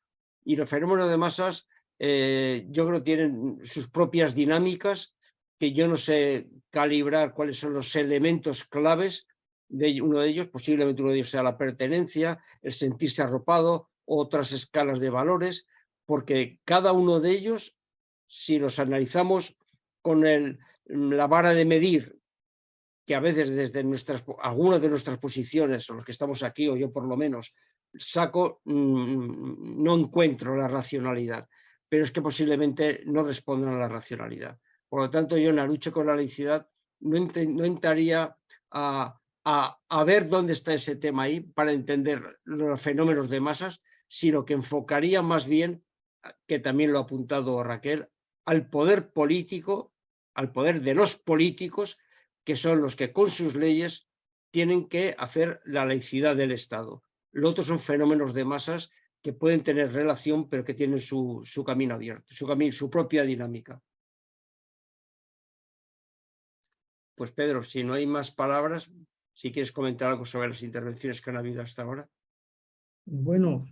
Y el fenómeno de masas yo creo que tienen sus propias dinámicas, que yo no sé calibrar cuáles son los elementos claves de uno de ellos. Posiblemente uno de ellos sea la pertenencia, el sentirse arropado, otras escalas de valores, porque cada uno de ellos, si los analizamos con la vara de medir, que a veces desde algunas de nuestras posiciones, o los que estamos aquí, o yo por lo menos, saco, no encuentro la racionalidad, pero es que posiblemente no respondan a la racionalidad. Por lo tanto, yo en la lucha con la laicidad no entraría a ver dónde está ese tema ahí para entender los fenómenos de masas, sino que enfocaría más bien, que también lo ha apuntado Raquel, al poder político, al poder de los políticos, que son los que con sus leyes tienen que hacer la laicidad del Estado. Lo otro son fenómenos de masas que pueden tener relación, pero que tienen su camino abierto, su propia dinámica. Pues Pedro, si no hay más palabras, si quieres comentar algo sobre las intervenciones que han habido hasta ahora. Bueno,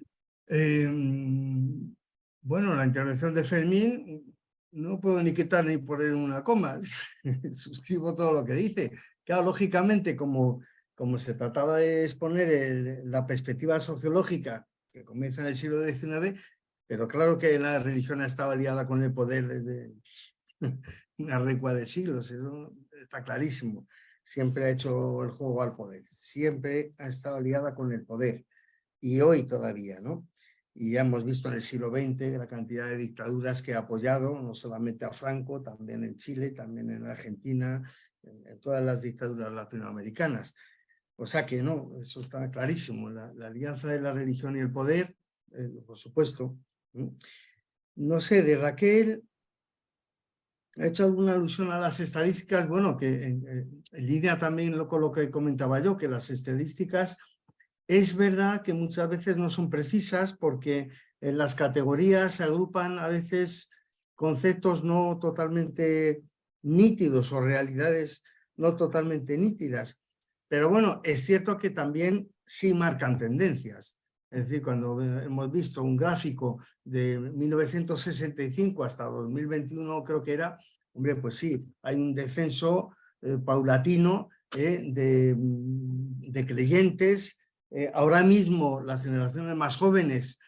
la intervención de Fermín no puedo ni quitar ni poner una coma. Suscribo todo lo que dice. Claro, lógicamente, como se trataba de exponer la perspectiva sociológica que comienza en el siglo XIX, pero claro que la religión estaba liada con el poder desde una recua de siglos, eso está clarísimo. Siempre ha hecho el juego al poder, siempre ha estado liada con el poder. Y hoy todavía, ¿no? Y ya hemos visto en el siglo XX la cantidad de dictaduras que ha apoyado, no solamente a Franco, también en Chile, también en Argentina, en todas las dictaduras latinoamericanas. O sea que no, eso está clarísimo, la alianza de la religión y el poder, por supuesto. No sé, de Raquel, ha hecho alguna alusión a las estadísticas, bueno, que en línea también con lo que comentaba yo, que las estadísticas es verdad que muchas veces no son precisas porque en las categorías se agrupan a veces conceptos no totalmente nítidos o realidades no totalmente nítidas. Pero bueno, es cierto que también sí marcan tendencias. Es decir, cuando hemos visto un gráfico de 1965 hasta 2021, creo que era, hombre, pues sí, hay un descenso paulatino de creyentes. Ahora mismo las generaciones más jóvenes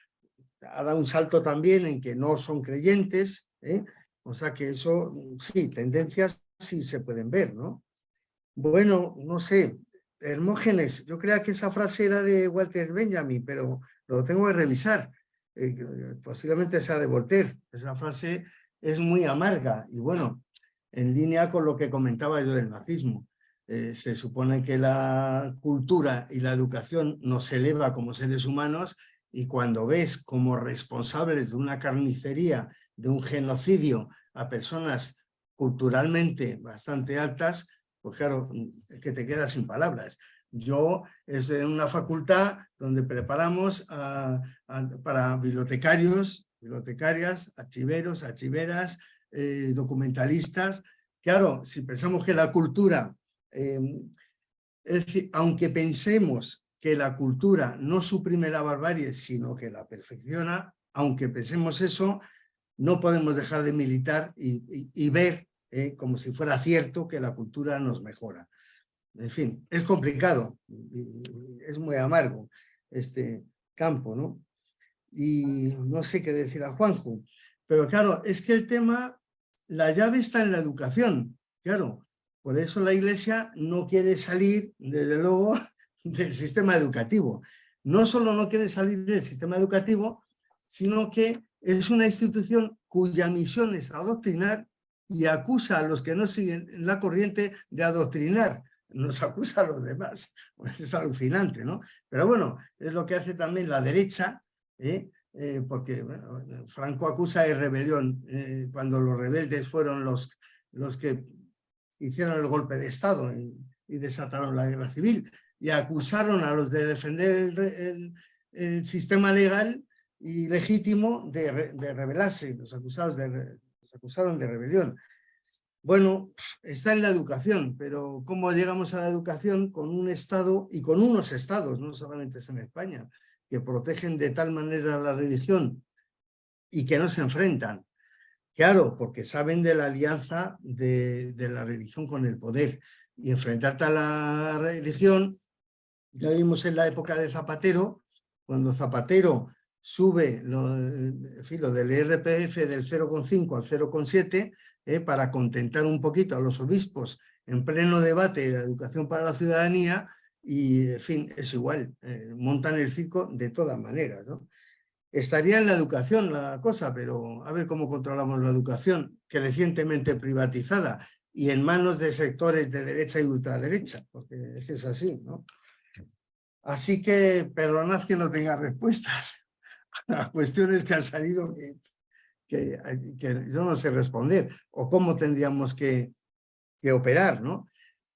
ha dado un salto también en que no son creyentes, o sea que eso, sí, tendencias sí se pueden ver, ¿no? Bueno, no sé, Hermógenes, yo creía que esa frase era de Walter Benjamin, pero lo tengo que revisar, posiblemente sea de Voltaire. Esa frase es muy amarga y bueno, en línea con lo que comentaba yo del nazismo. Se supone que la cultura y la educación nos eleva como seres humanos y cuando ves como responsables de una carnicería, de un genocidio a personas culturalmente bastante altas, pues claro, que te quedas sin palabras. Yo es en una facultad donde preparamos para bibliotecarios, bibliotecarias, archiveros, archiveras, documentalistas. Claro, si pensamos que la cultura, es decir, aunque pensemos que la cultura no suprime la barbarie, sino que la perfecciona, aunque pensemos eso, no podemos dejar de militar y ver como si fuera cierto que la cultura nos mejora. En fin, es complicado, es muy amargo este campo, ¿no? Y no sé qué decir a Juanjo, pero claro, es que el tema, la llave está en la educación, claro. Por eso la Iglesia no quiere salir, desde luego, del sistema educativo. No solo no quiere salir del sistema educativo, sino que es una institución cuya misión es adoctrinar y acusa a los que no siguen la corriente de adoctrinar. Nos acusa a los demás. Es alucinante, ¿no? Pero bueno, es lo que hace también la derecha, porque bueno, Franco acusa de rebelión cuando los rebeldes fueron los que hicieron el golpe de Estado y desataron la guerra civil y acusaron a los de defender el sistema legal y legítimo de rebelarse, los acusaron de rebelión. Bueno, está en la educación, pero ¿cómo llegamos a la educación? Con un Estado y con unos Estados, no solamente es en España, que protegen de tal manera la religión y que no se enfrentan. Claro, porque saben de la alianza de la religión con el poder. Y enfrentarte a la religión, ya vimos en la época de Zapatero, cuando Zapatero sube lo del IRPF del 0,5 al 0,7 para contentar un poquito a los obispos en pleno debate de la educación para la ciudadanía, y en fin, es igual, montan el circo de todas maneras, ¿no? Estaría en la educación la cosa, pero a ver cómo controlamos la educación, que recientemente privatizada y en manos de sectores de derecha y ultraderecha, porque es así, ¿no? Así que perdonad que no tenga respuestas a cuestiones que han salido que yo no sé responder, o cómo tendríamos que operar, ¿no?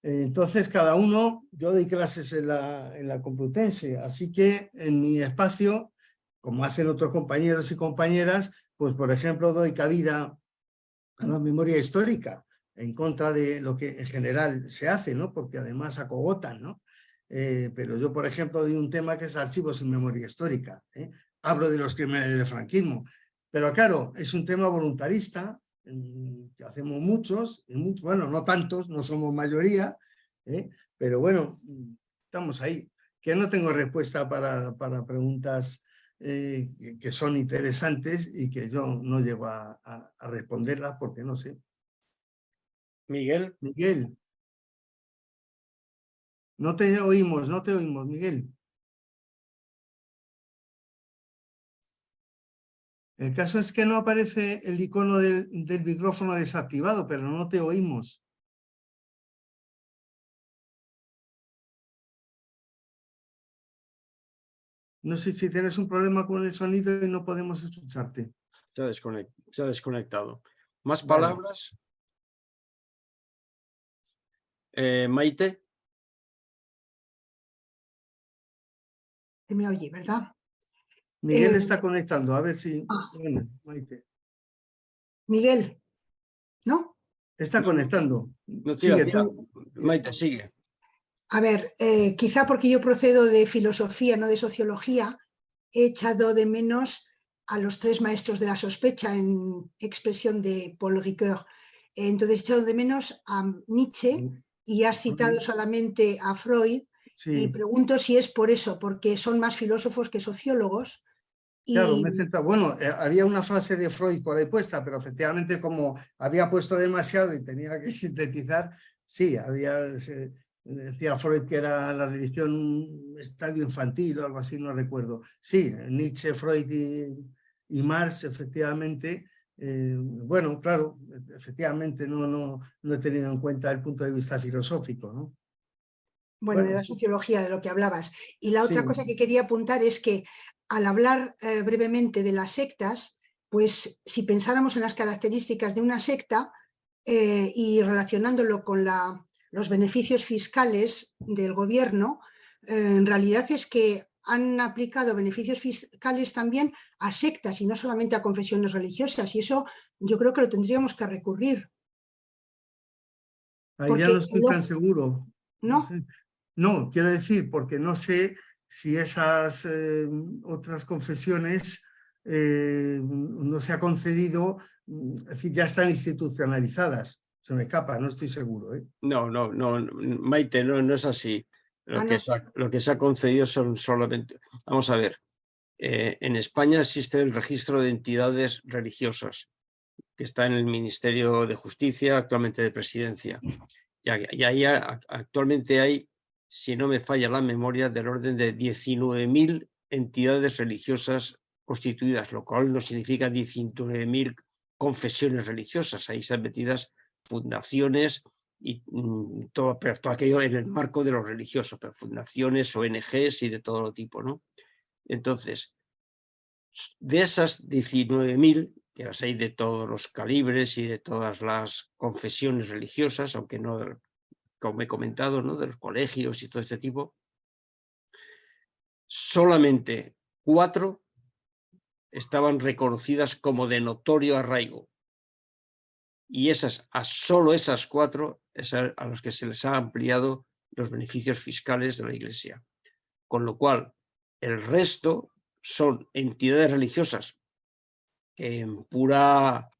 Entonces, cada uno, yo doy clases en la Complutense, así que en mi espacio, como hacen otros compañeros y compañeras, pues por ejemplo doy cabida a la memoria histórica en contra de lo que en general se hace, ¿no? Porque además acogotan, ¿no? Pero yo, por ejemplo, doy un tema que es archivos en memoria histórica, ¿eh? Hablo de los crímenes del franquismo, pero claro, es un tema voluntarista, que hacemos muchos, bueno, no tantos, no somos mayoría, pero bueno, estamos ahí. Que no tengo respuesta para preguntas que son interesantes y que yo no llego a responderlas porque no sé. Miguel. Miguel. No te oímos, Miguel. El caso es que no aparece el icono del micrófono desactivado, pero no te oímos. No sé si tienes un problema con el sonido y no podemos escucharte. Se ha desconectado. ¿Más Vale. palabras? Maite. Se me oye, ¿verdad? Miguel está conectando, a ver si... Ah. Bueno, Maite. Miguel, ¿no? Está conectando. No, Sigue tira. tú. Maite, sigue. A ver, quizá porque yo procedo de filosofía, no de sociología, he echado de menos a los tres maestros de la sospecha en expresión de Paul Ricoeur. Entonces he echado de menos a Nietzsche y has citado solamente a Freud, sí. Y pregunto si es por eso, porque son más filósofos que sociólogos. Claro, me he centrado. Bueno, había una frase de Freud por ahí puesta, pero efectivamente como había puesto demasiado y tenía que sintetizar, sí, decía Freud que era la religión un estadio infantil o algo así, no recuerdo. Sí, Nietzsche, Freud y Marx, efectivamente. Bueno, claro, efectivamente no he tenido en cuenta el punto de vista filosófico, ¿no? Bueno, de la sociología de lo que hablabas. Y la sí. otra cosa que quería apuntar es que al hablar brevemente de las sectas, pues si pensáramos en las características de una secta y relacionándolo con los beneficios fiscales del gobierno, en realidad es que han aplicado beneficios fiscales también a sectas y no solamente a confesiones religiosas. Y eso yo creo que lo tendríamos que recurrir. Ahí ya no estoy tan seguro. ¿No? No, quiero decir, porque no sé si esas otras confesiones no se ha concedido, es decir, ya están institucionalizadas. Se me escapa, no estoy seguro. No, Maite, no es así. Lo que se ha concedido son solamente... Vamos a ver, en España existe el registro de entidades religiosas, que está en el Ministerio de Justicia, actualmente de Presidencia. Y ahí actualmente hay, si no me falla la memoria, del orden de 19.000 entidades religiosas constituidas, lo cual no significa 19.000 confesiones religiosas. Ahí están metidas fundaciones y todo aquello en el marco de lo religioso, pero fundaciones, ONGs y de todo tipo, ¿no? Entonces, de esas 19.000, que las hay de todos los calibres y de todas las confesiones religiosas, aunque no, como he comentado, ¿no?, de los colegios y todo este tipo, solamente 4 estaban reconocidas como de notorio arraigo. Y solo esas 4 es a los que se les ha ampliado los beneficios fiscales de la Iglesia. Con lo cual, el resto son entidades religiosas que en pura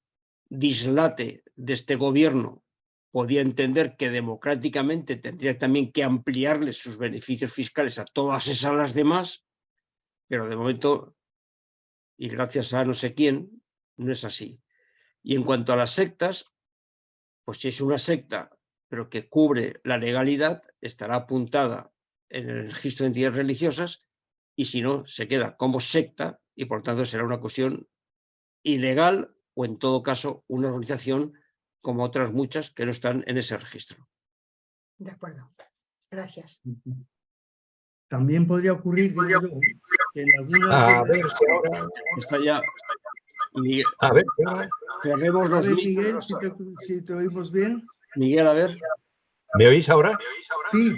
dislate de este gobierno podía entender que democráticamente tendría también que ampliarles sus beneficios fiscales a todas esas las demás, pero de momento, y gracias a no sé quién, no es así. Y en cuanto a las sectas, pues si es una secta, pero que cubre la legalidad, estará apuntada en el registro de entidades religiosas, y si no, se queda como secta y por tanto será una cuestión ilegal o en todo caso una organización como otras muchas que no están en ese registro. De acuerdo. Gracias. También podría ocurrir, digo yo, que en algunas A de ver, las... si ahora... Está ya. Miguel, A ver, ahora... cerremos A los ver, micros. Miguel, si te oímos bien. Miguel, a ver. ¿Me oís ahora? Sí,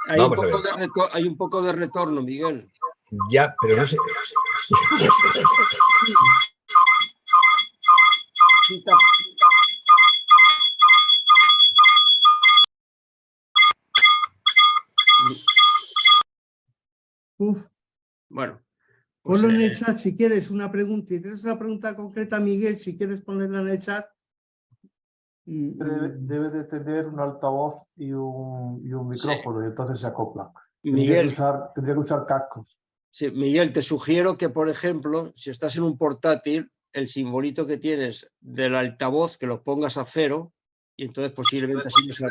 Hay Vamos a ver. hay un poco de retorno, Miguel. Ya, pero no sé... Quita. uf. Bueno, pues, Ponlo en el chat si quieres una pregunta. Si tienes una pregunta concreta, Miguel, si quieres ponerla en el chat. Debe de tener un altavoz y un micrófono, y entonces se acopla. Miguel, Tendría que usar cascos. sí, Miguel, te sugiero que, por ejemplo, si estás en un portátil, el simbolito que tienes del altavoz, que lo pongas a 0 y entonces posiblemente así no se...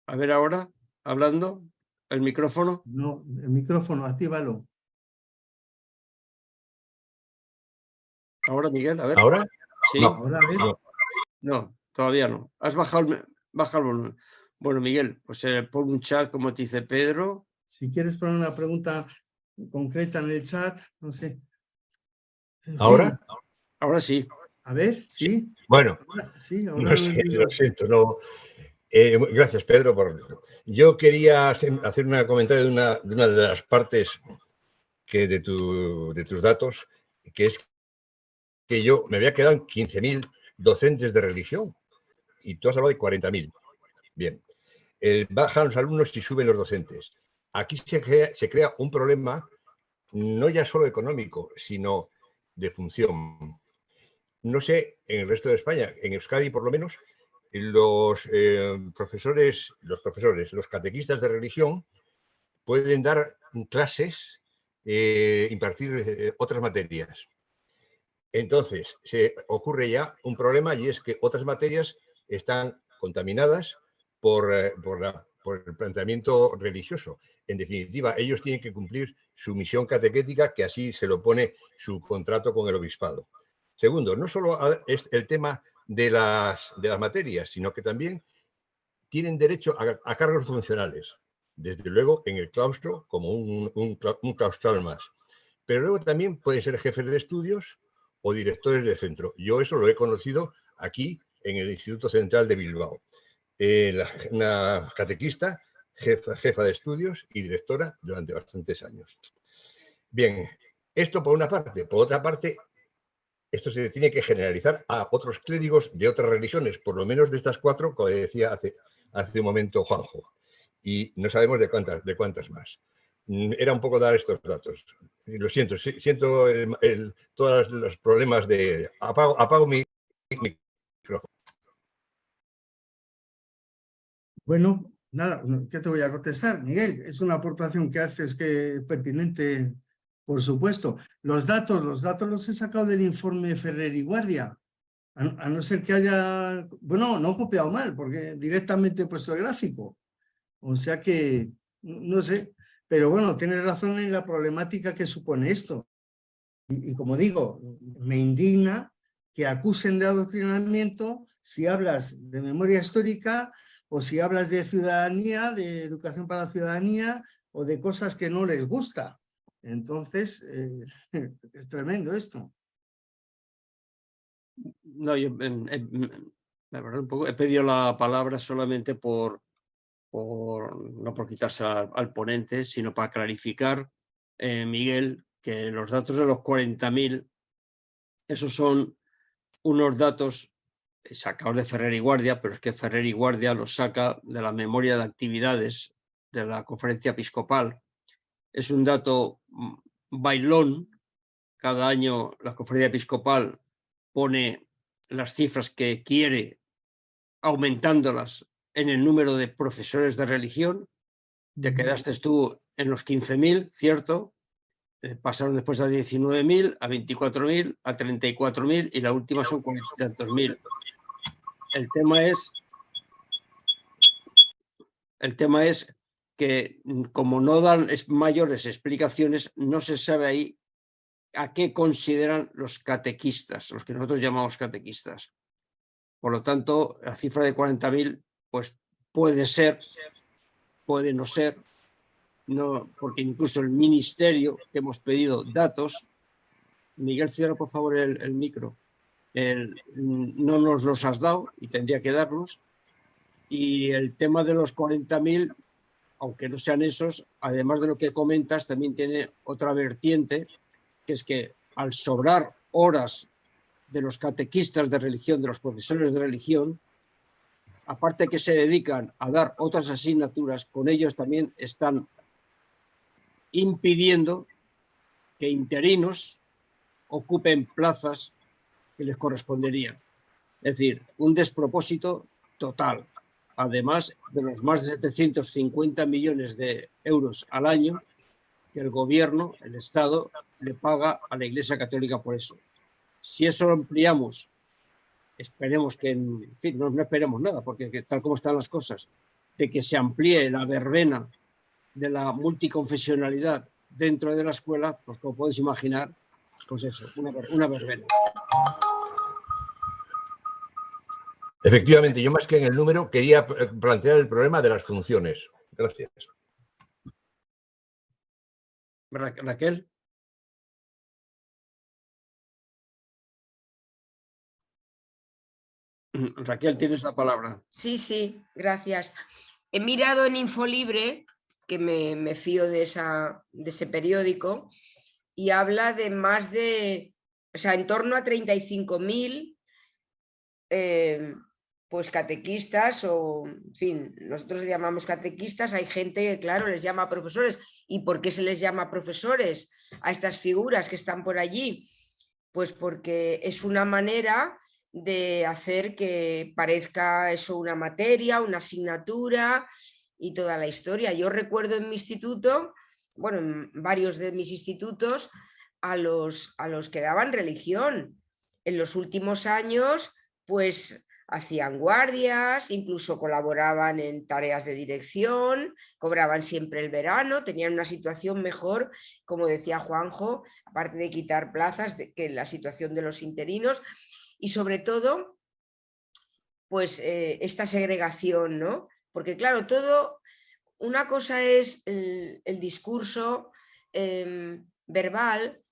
A ver ahora, hablando, el micrófono. No, el micrófono, actívalo. Ahora, Miguel, a ver. ¿Ahora? Sí. No. Ahora, a ver. No. No, todavía no. Has bajado el volumen. Bueno, Miguel, pues pon un chat como te dice Pedro. Si quieres poner una pregunta concreta en el chat, no sé. En ¿Ahora? fin, Ahora sí. a ver, sí. Bueno, Sí, ahora no lo sé, digo. lo siento. No. Gracias, Pedro. Yo quería hacer un comentario de una de las partes de tus datos, que es que yo me había quedado en 15.000 docentes de religión y tú has hablado de 40.000. Bien. Bajan los alumnos y suben los docentes. Aquí se crea un problema no ya solo económico, sino de función. No sé, en el resto de España, en Euskadi por lo menos, los profesores, los catequistas de religión pueden dar clases, impartir otras materias. Entonces, se ocurre ya un problema y es que otras materias están contaminadas por el planteamiento religioso. En definitiva, ellos tienen que cumplir su misión catequética, que así se lo pone su contrato con el obispado. Segundo, no solo es el tema de las materias, sino que también tienen derecho a cargos funcionales, desde luego en el claustro como un claustral más. Pero luego también pueden ser jefes de estudios o directores de centro. Yo eso lo he conocido aquí en el Instituto Central de Bilbao. Una catequista, jefa de estudios y directora durante bastantes años. Bien, esto por una parte. Por otra parte, esto se tiene que generalizar a otros clérigos de otras religiones, por lo menos de estas 4, como decía hace un momento Juanjo. Y no sabemos de cuántas más. Era un poco dar estos datos. Lo siento, siento todos los problemas de... Apago mi micrófono. Bueno, nada, ¿qué te voy a contestar, Miguel? Es una aportación que haces que es pertinente, por supuesto. Los datos los he sacado del informe Ferrer y Guardia. A no ser que haya... Bueno, no he copiado mal, porque directamente he puesto el gráfico. O sea que, no sé. Pero bueno, tienes razón en la problemática que supone esto. Y como digo, me indigna que acusen de adoctrinamiento si hablas de memoria histórica o si hablas de ciudadanía, de educación para la ciudadanía o de cosas que no les gusta. Entonces, es tremendo esto. No, yo la verdad un poco he pedido la palabra solamente no por quitarse al ponente, sino para clarificar, Miguel, que los datos de los 40.000, esos son unos datos sacados de Ferrer y Guardia, pero es que Ferrer y Guardia los saca de la memoria de actividades de la Conferencia Episcopal. Es un dato bailón. Cada año la Conferencia Episcopal pone las cifras que quiere, aumentándolas en el número de profesores de religión. Te quedaste tú en los 15.000, ¿cierto? Pasaron después a 19.000, a 24.000, a 34.000 y la última son 400.000. El tema es que como no dan mayores explicaciones, no se sabe ahí a qué consideran los catequistas, los que nosotros llamamos catequistas. Por lo tanto, la cifra de 40.000 pues puede ser, puede no ser, no, porque incluso el ministerio que hemos pedido datos, Miguel, cierra por favor el micro, no nos los has dado y tendría que darlos. Y el tema de los 40.000, aunque no sean esos, además de lo que comentas, también tiene otra vertiente, que es que al sobrar horas de los catequistas de religión, de los profesores de religión, aparte que se dedican a dar otras asignaturas, con ellos también están impidiendo que interinos ocupen plazas que les corresponderían. Es decir, un despropósito total. Además de los más de 750 millones de euros al año que el gobierno, el Estado, le paga a la Iglesia Católica por eso. Si eso lo ampliamos, esperemos que, en fin, no esperemos nada, porque tal como están las cosas, de que se amplíe la verbena de la multiconfesionalidad dentro de la escuela, pues como podéis imaginar, pues eso, una verbena. Efectivamente, yo más que en el número quería plantear el problema de las funciones. Gracias. Raquel. Raquel, tienes la palabra. Sí, sí, gracias. He mirado en Infolibre, que me fío de ese periódico, y habla de más de, o sea, en torno a 35.000 pues catequistas, o en fin, nosotros le llamamos catequistas, hay gente que claro les llama profesores. ¿Y por qué se les llama profesores a estas figuras que están por allí? Pues porque es una manera de hacer que parezca eso una materia, una asignatura y toda la historia. Yo recuerdo en mi instituto, bueno, en varios de mis institutos, a los que daban religión. En los últimos años, pues hacían guardias, incluso colaboraban en tareas de dirección, cobraban siempre el verano, tenían una situación mejor, como decía Juanjo, aparte de quitar plazas, que la situación de los interinos, y sobre todo, pues esta segregación, ¿no? Porque claro, todo, una cosa es el discurso verbal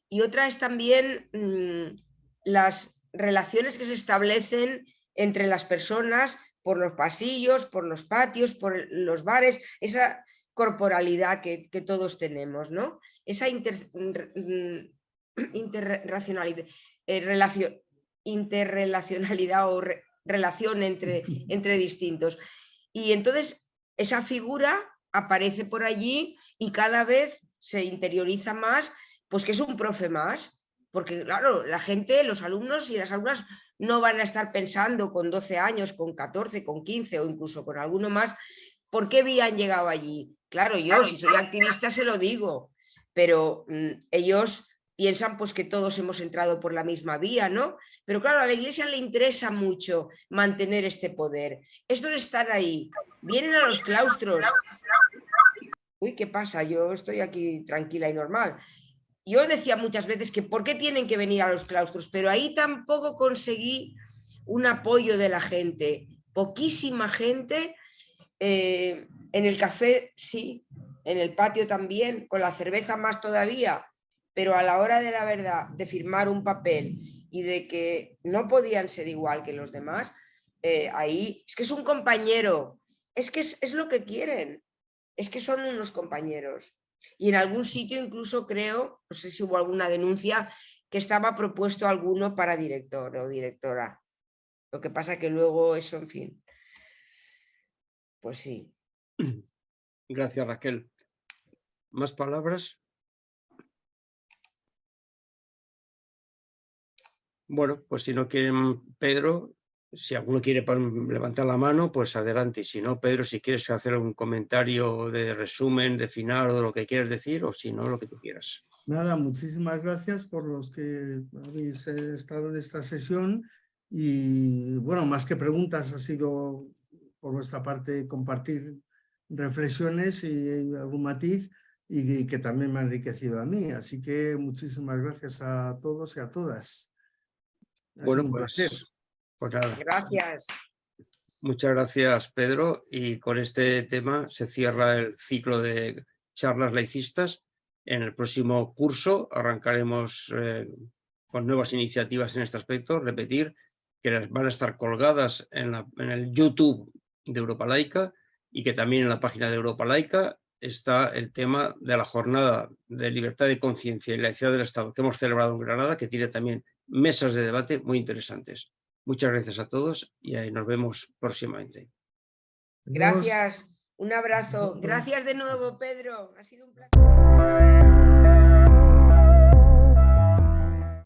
y otra es también las relaciones que se establecen entre las personas por los pasillos, por los patios, por los bares, esa corporalidad que todos tenemos, ¿no? Esa interrelacionalidad o relación entre distintos. Y entonces esa figura aparece por allí y cada vez se interioriza más, pues que es un profe más, porque claro, la gente, los alumnos y las alumnas no van a estar pensando con 12 años, con 14, con 15 o incluso con alguno más, ¿por qué habían llegado allí? Claro, yo si soy activista se lo digo, pero ellos piensan pues que todos hemos entrado por la misma vía, ¿no? Pero claro, a la Iglesia le interesa mucho mantener este poder. Estos están ahí, vienen a los claustros. Uy, ¿qué pasa? Yo estoy aquí tranquila y normal. Yo decía muchas veces que por qué tienen que venir a los claustros, pero ahí tampoco conseguí un apoyo de la gente. Poquísima gente. En el café sí, en el patio también, con la cerveza más todavía, pero a la hora de la verdad, de firmar un papel y de que no podían ser igual que los demás, ahí es que es un compañero, es que es lo que quieren, es que son unos compañeros. Y en algún sitio incluso creo, no sé si hubo alguna denuncia, que estaba propuesto alguno para director o directora. Lo que pasa que luego eso, en fin, pues sí. Gracias, Raquel. ¿Más palabras? Bueno, pues si no quieren, Pedro, si alguno quiere levantar la mano, pues adelante. Y si no, Pedro, si quieres hacer un comentario de resumen, de final o lo que quieras decir, o si no, lo que tú quieras. Nada, muchísimas gracias por los que habéis estado en esta sesión y bueno, más que preguntas ha sido por vuestra parte compartir reflexiones y algún matiz y que también me ha enriquecido a mí. Así que muchísimas gracias a todos y a todas. Ha Bueno, sido un placer. pues nada. Gracias. Muchas gracias, Pedro. Y con este tema se cierra el ciclo de charlas laicistas. En el próximo curso arrancaremos con nuevas iniciativas en este aspecto. Repetir que van a estar colgadas en el YouTube de Europa Laica y que también en la página de Europa Laica está el tema de la jornada de libertad de conciencia y laicidad del Estado que hemos celebrado en Granada, que tiene también mesas de debate muy interesantes. Muchas gracias a todos y nos vemos próximamente. Gracias. Un abrazo. Gracias de nuevo, Pedro. Ha sido un placer.